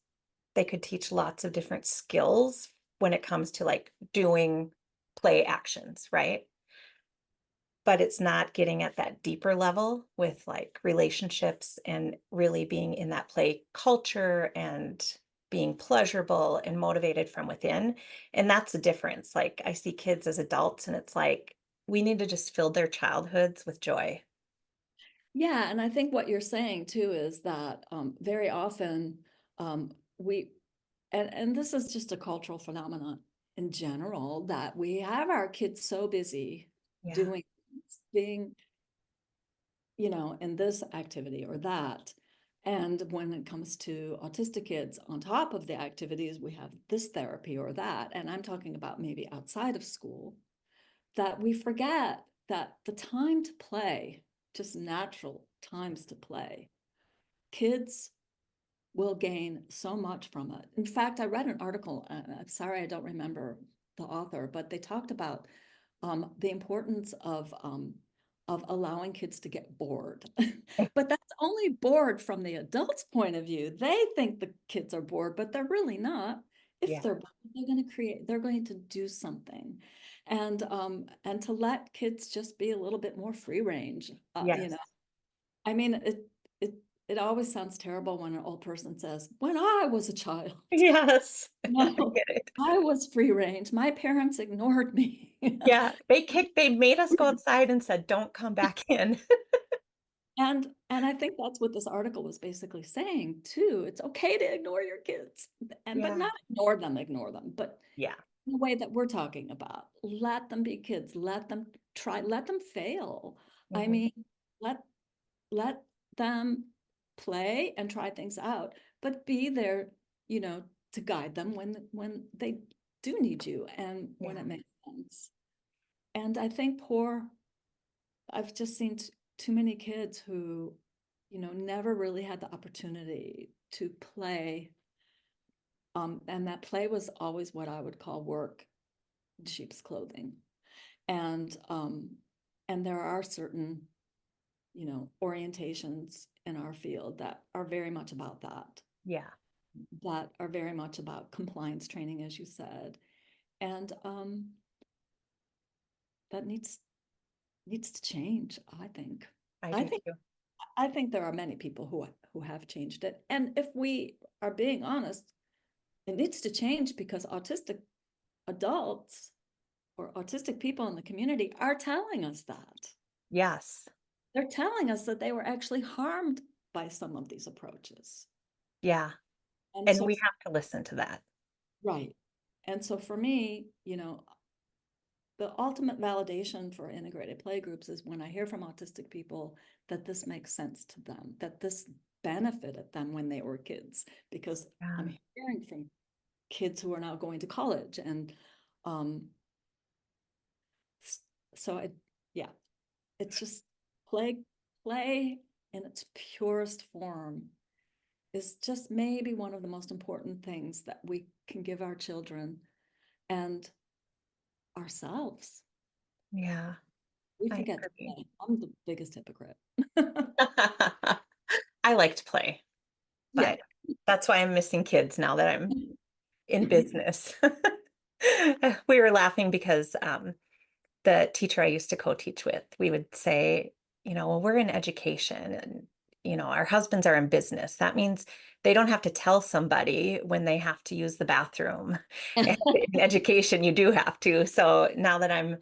S1: They could teach lots of different skills when it comes to like doing play actions, right? But it's not getting at that deeper level with like relationships and really being in that play culture and being pleasurable and motivated from within. And that's the difference. Like I see kids as adults and it's like we need to just fill their childhoods with joy.
S2: Yeah, and I think what you're saying too is that very often we and this is just a cultural phenomenon in general that we have our kids so busy
S1: Yeah.
S2: doing being in this activity or that. And when it comes to autistic kids, on top of the activities, we have this therapy or that. And I'm talking about maybe outside of school, that we forget that the time to play, just natural times to play, kids will gain so much from it. In fact, I read an article, I'm sorry, I don't remember the author, but they talked about the importance of allowing kids to get bored. But that's only bored from the adult's point of view. They think the kids are bored, but they're really not. If
S1: Yeah.
S2: they're bored, they're going to create, they're going to do something. And to let kids just be a little bit more free range.
S1: Yes.
S2: I mean, it it always sounds terrible when an old person says, "When I was a child."
S1: Yes. I
S2: No,
S1: get it.
S2: I was free range. My parents ignored me.
S1: Yeah. They made us go outside and said, don't come back in.
S2: And I think that's what this article was basically saying too. It's okay to ignore your kids, but
S1: Yeah.
S2: not ignore them, but
S1: Yeah.
S2: in the way that we're talking about. Let them be kids. Let them try. Let them fail. I
S1: Mhm.
S2: mean, let let them play and try things out, but be there, to guide them when they do need you and when
S1: Yeah.
S2: it makes sense. And I think I've just seen too many kids who, never really had the opportunity to play. And that play was always what I would call work in sheep's clothing. And and there are certain, orientations in our field that are very much about
S1: Yeah.
S2: that are very much about compliance training, as you said. And that needs to change, I think.
S1: I
S2: I
S1: do
S2: think
S1: too.
S2: I think there are many people who have changed it. And if we are being honest, it needs to change because autistic adults or autistic people in the community are telling us that.
S1: Yes.
S2: They're telling us that they were actually harmed by some of these approaches.
S1: Yeah.
S2: And
S1: And
S2: so,
S1: we have to listen to that.
S2: right. And so for me, the ultimate validation for integrated play groups is when I hear from autistic people that this makes sense to them, that this benefited them when they were kids, because
S1: Yeah.
S2: I'm hearing from kids who are now going to college. And um, so yeah, it's just play in its purest form is just maybe one of the most important things that we can give our children and ourselves.
S1: Yeah.
S2: We
S1: I
S2: forget to
S1: agree.
S2: play. I'm the biggest hypocrite.
S1: I like to play,
S2: Yeah.
S1: but that's why I'm missing kids now that I'm in business. We were laughing because the teacher I used to co-teach with, we would say, well, we're in education and, our husbands are in business. That means they don't have to tell somebody when they have to use the bathroom. And in education, you do have to. So now that I'm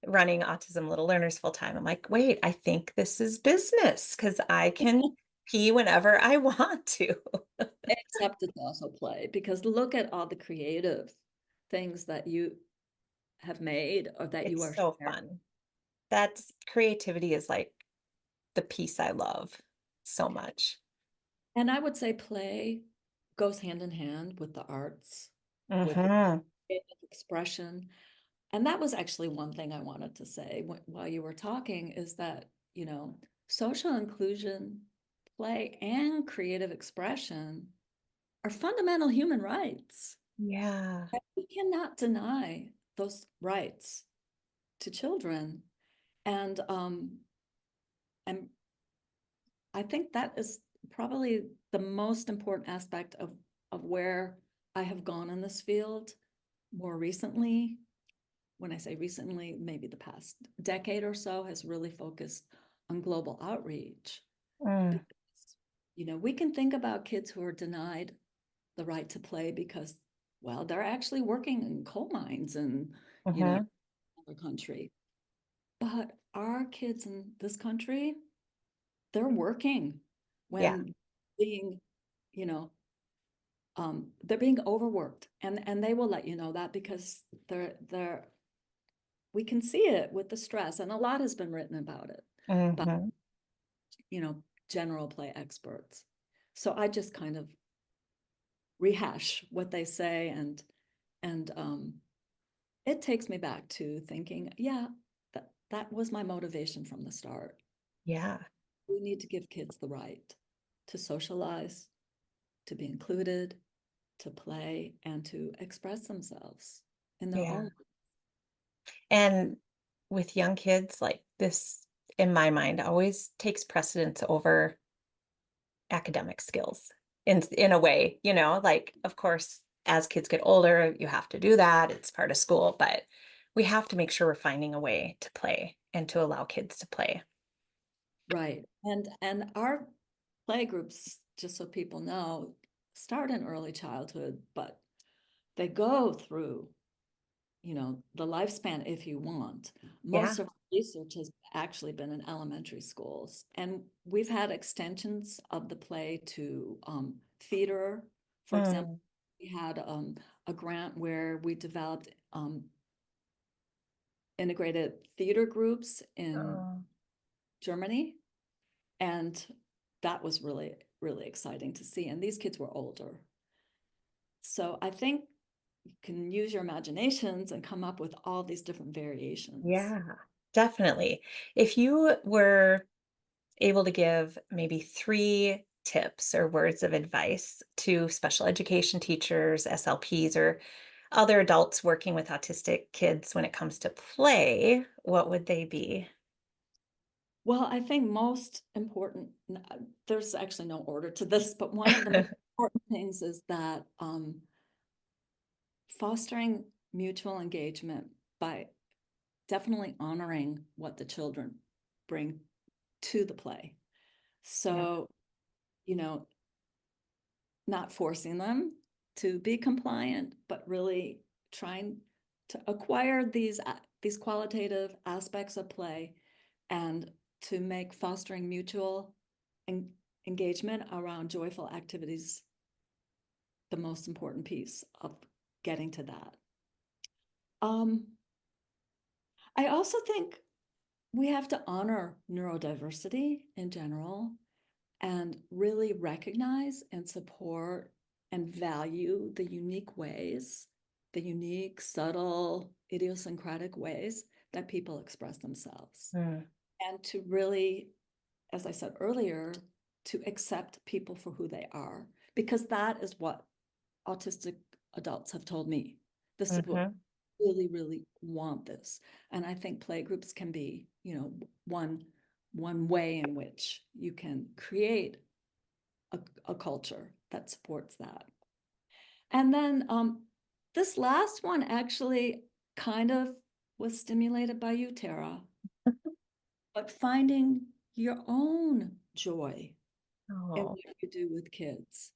S1: running Autism Little Learners full time, I'm like, wait, I think this is business because I can pee whenever I want to.
S2: Except it's also play because look at all the creative things that you have made or that you
S1: It's
S2: are
S1: so
S2: sharing.
S1: fun. That's creativity is like the piece I love so much.
S2: And I would say play goes hand in hand with the arts, with
S1: Hmm.
S2: creative expression. And that was actually one thing I wanted to say while you were talking is that, social inclusion, play, and creative expression are fundamental human rights.
S1: Yeah.
S2: And we cannot deny those rights to children. And and I think that is probably the most important aspect of where I have gone in this field more recently. When I say recently, maybe the past decade or so has really focused on global outreach
S1: Mm,
S2: because, we can think about kids who are denied the right to play because, well, they're actually working in coal mines and,
S1: Hmm.
S2: other country. But our kids in this country, they're working
S1: Yeah.
S2: when being, you know, they're being overworked, and they will let you know that because they're we can see it with the stress, and a lot has been written about it by,
S1: Hmm.
S2: you know, general play experts. So I just kind of rehash what they say, and it takes me back to thinking, yeah, that was my motivation from the start.
S1: Yeah.
S2: We need to give kids the right to socialize, to be included, to play, and to express themselves in their
S1: Yeah.
S2: own.
S1: And with young kids, like this, in my mind, always takes precedence over academic skills in a way, like of course, as kids get older, you have to do that. It's part of school, but we have to make sure we're finding a way to play and to allow kids to play.
S2: Right. And our play groups, just so people know, start in early childhood, but they go through, the lifespan if you want.
S1: Yeah.
S2: Most of our research has actually been in elementary schools, and we've had extensions of the play to theater. For example,
S1: Mm.
S2: we had a grant where we developed integrated theater groups in
S1: Oh,
S2: Germany, and that was really, really exciting to see. And these kids were older. So I think you can use your imaginations and come up with all these different variations.
S1: yeah, definitely. If you were able to give maybe 3 tips or words of advice to special education teachers, SLPs, or other adults working with autistic kids when it comes to play, what would they be?
S2: Well, I think most important, there's actually no order to this, but one of the most important things is that fostering mutual engagement by definitely honoring what the children bring to the play.
S1: Yeah.
S2: So, you know, not forcing them to be compliant, but really trying to acquire these qualitative aspects of play and to make fostering mutual en- engagement around joyful activities the most important piece of getting to that. Um, I also think we have to honor neurodiversity in general and really recognize and support and value the unique ways, the unique, subtle, idiosyncratic ways that people express themselves.
S1: Mm.
S2: And to really, as I said earlier, to accept people for who they are, because that is what autistic adults have told me. This is what
S1: Mhm.
S2: really, really want this. And I think playgroups can be, one way in which you can create a culture that supports that. And then this last one actually kind of was stimulated by you, Tara, but finding your own joy in
S1: Oh.
S2: what you do with kids.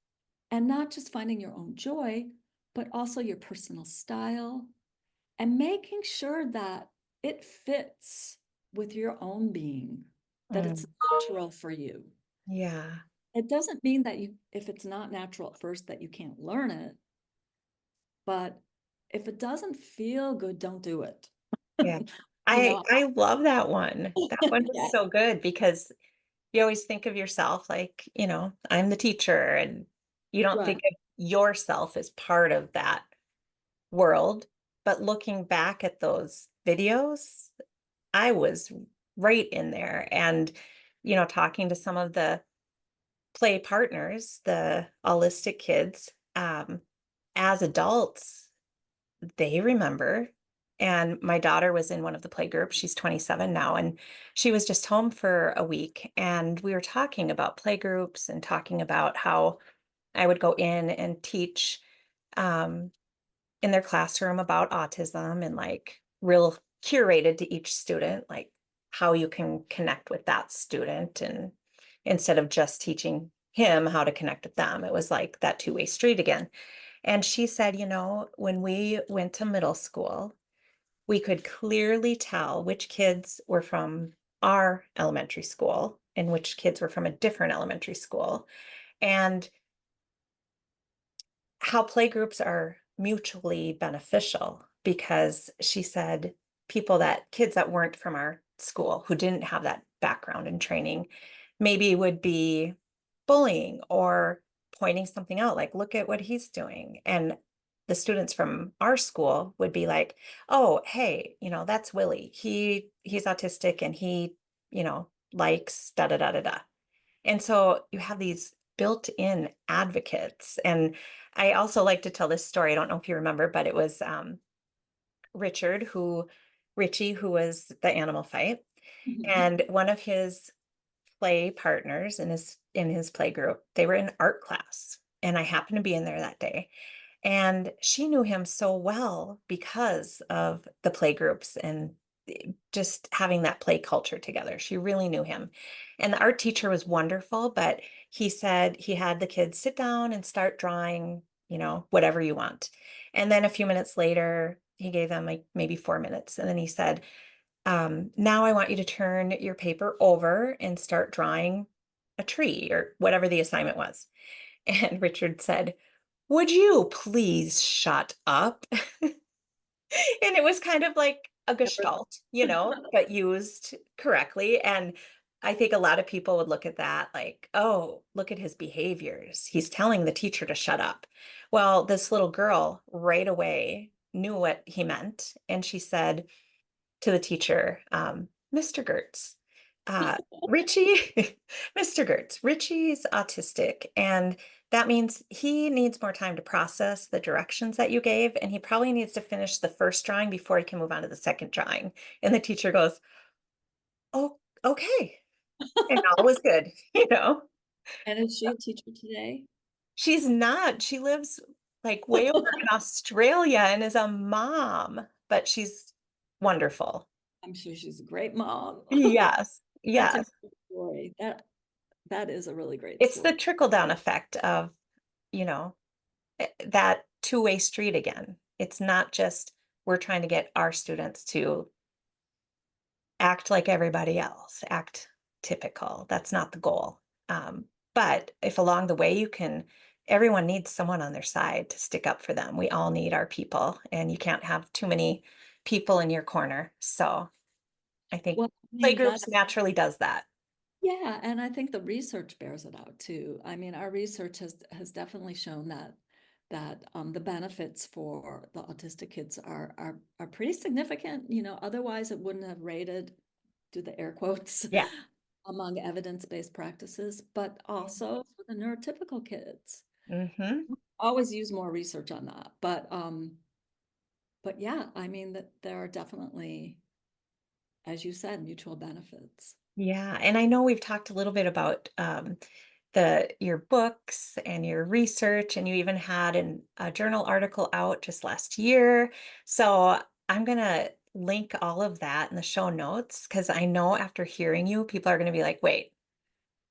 S2: And not just finding your own joy, but also your personal style and making sure that it fits with your own being, that it's
S1: Mm.
S2: natural for you.
S1: Yeah.
S2: It doesn't mean that if it's not natural at first, that you can't learn it, but if it doesn't feel good, don't do it.
S1: Yeah.
S2: You
S1: I
S2: know,
S1: I love that one. That one is
S2: yeah,
S1: so good because you always think of yourself like, I'm the teacher, and you don't
S2: right.
S1: think of yourself as part of that world. But looking back at those videos, I was right in there, and, talking to some of the play partners, the allistic kids, as adults, they remember. And my daughter was in one of the play groups. She's 27 now, and she was just home for a week. And we were talking about play groups and talking about how I would go in and teach um, in their classroom about autism, and like real curated to each student, like how you can connect with that student, and instead of just teaching him how to connect with them. It was like that two-way street again. And she said, when we went to middle school, we could clearly tell which kids were from our elementary school and which kids were from a different elementary school. And how playgroups are mutually beneficial because she said kids that weren't from our school who didn't have that background and training maybe would be bullying or pointing something out like look at what he's doing, and the students from our school would be like, oh hey, that's Willie, he's autistic and he likes da da da da da. And so you have these built-in advocates. And I also like to tell this story. I don't know if you remember, but it was Richard, Richie, who was the animal fight,
S2: Mhm.
S1: and one of his play partners in his play group, they were in art class, and I happened to be in there that day. And she knew him so well because of the play groups and just having that play culture together. She really knew him. And the art teacher was wonderful, but he said he had the kids sit down and start drawing, whatever you want. And then a few minutes later, he gave them like maybe 4 minutes. And then he said, now I want you to turn your paper over and start drawing a tree or whatever the assignment was. And Richard said, would you please shut up? And it was kind of like a gestalt, but used correctly. And I think a lot of people would look at that like, oh, look at his behaviors. He's telling the teacher to shut up. Well, this little girl right away knew what he meant. And she said to the teacher, Mr. Gertz, Richie, Mr. Gertz, Richie's autistic. And that means he needs more time to process the directions that you gave. And he probably needs to finish the first drawing before he can move on to the second drawing. And the teacher goes, oh, okay. And all was good,
S2: And is she a teacher today?
S1: She's not. She lives like way over in Australia and is a mom, but she's wonderful.
S2: I'm sure she's a great mom.
S1: Yes.
S2: That's a
S1: Yes.
S2: great story. That is a really great
S1: It's
S2: story.
S1: the trickle down effect of, you know, that two-way street again. It's not just we're trying to get our students to act like everybody else, act typical. That's not the goal. But if along the way everyone needs someone on their side to stick up for them. We all need our people, and you can't have too many people in your corner. So I think
S2: Well, I mean,
S1: playgroups naturally does that.
S2: yeah, and I think the research bears it out too. I mean, our research has definitely shown that the benefits for the autistic kids are pretty significant. Otherwise it wouldn't have rated, do the air quotes,
S1: Yeah.
S2: among evidence-based practices, but also for the neurotypical kids.
S1: Hmm.
S2: Always use more research on that, but yeah, I mean that there are definitely, as you said, mutual benefits.
S1: Yeah, and I know we've talked a little bit about your books and your research, and you even had a journal article out just last year. So I'm gonna link all of that in the show notes because I know after hearing you, people are gonna be like, wait,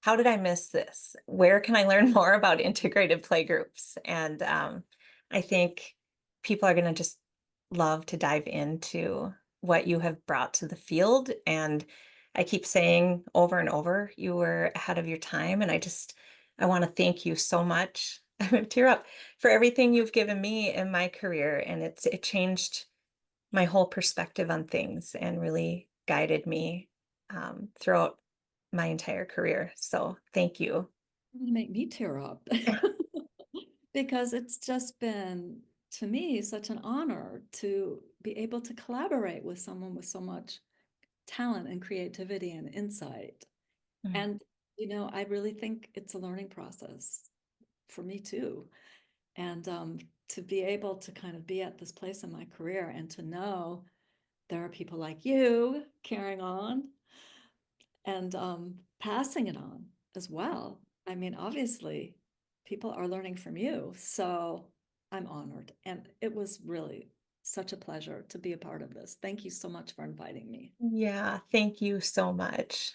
S1: how did I miss this? Where can I learn more about integrated playgroups? And I think people are going to just love to dive into what you have brought to the field. And I keep saying over and over, you were ahead of your time. And I want to thank you so much. I'm going to tear up for everything you've given me in my career. And it changed my whole perspective on things and really guided me throughout my entire career. So thank you.
S2: You're gonna make me tear up because it's just been, to me, such an honor to be able to collaborate with someone with so much talent and creativity and insight.
S1: Mm.
S2: And, I really think it's a learning process for me too. And to be able to kind of be at this place in my career and to know there are people like you carrying on and passing it on as well. I mean, obviously, people are learning from you. So I'm honored. And it was really such a pleasure to be a part of this. Thank you so much for inviting me.
S1: Yeah, thank you so much.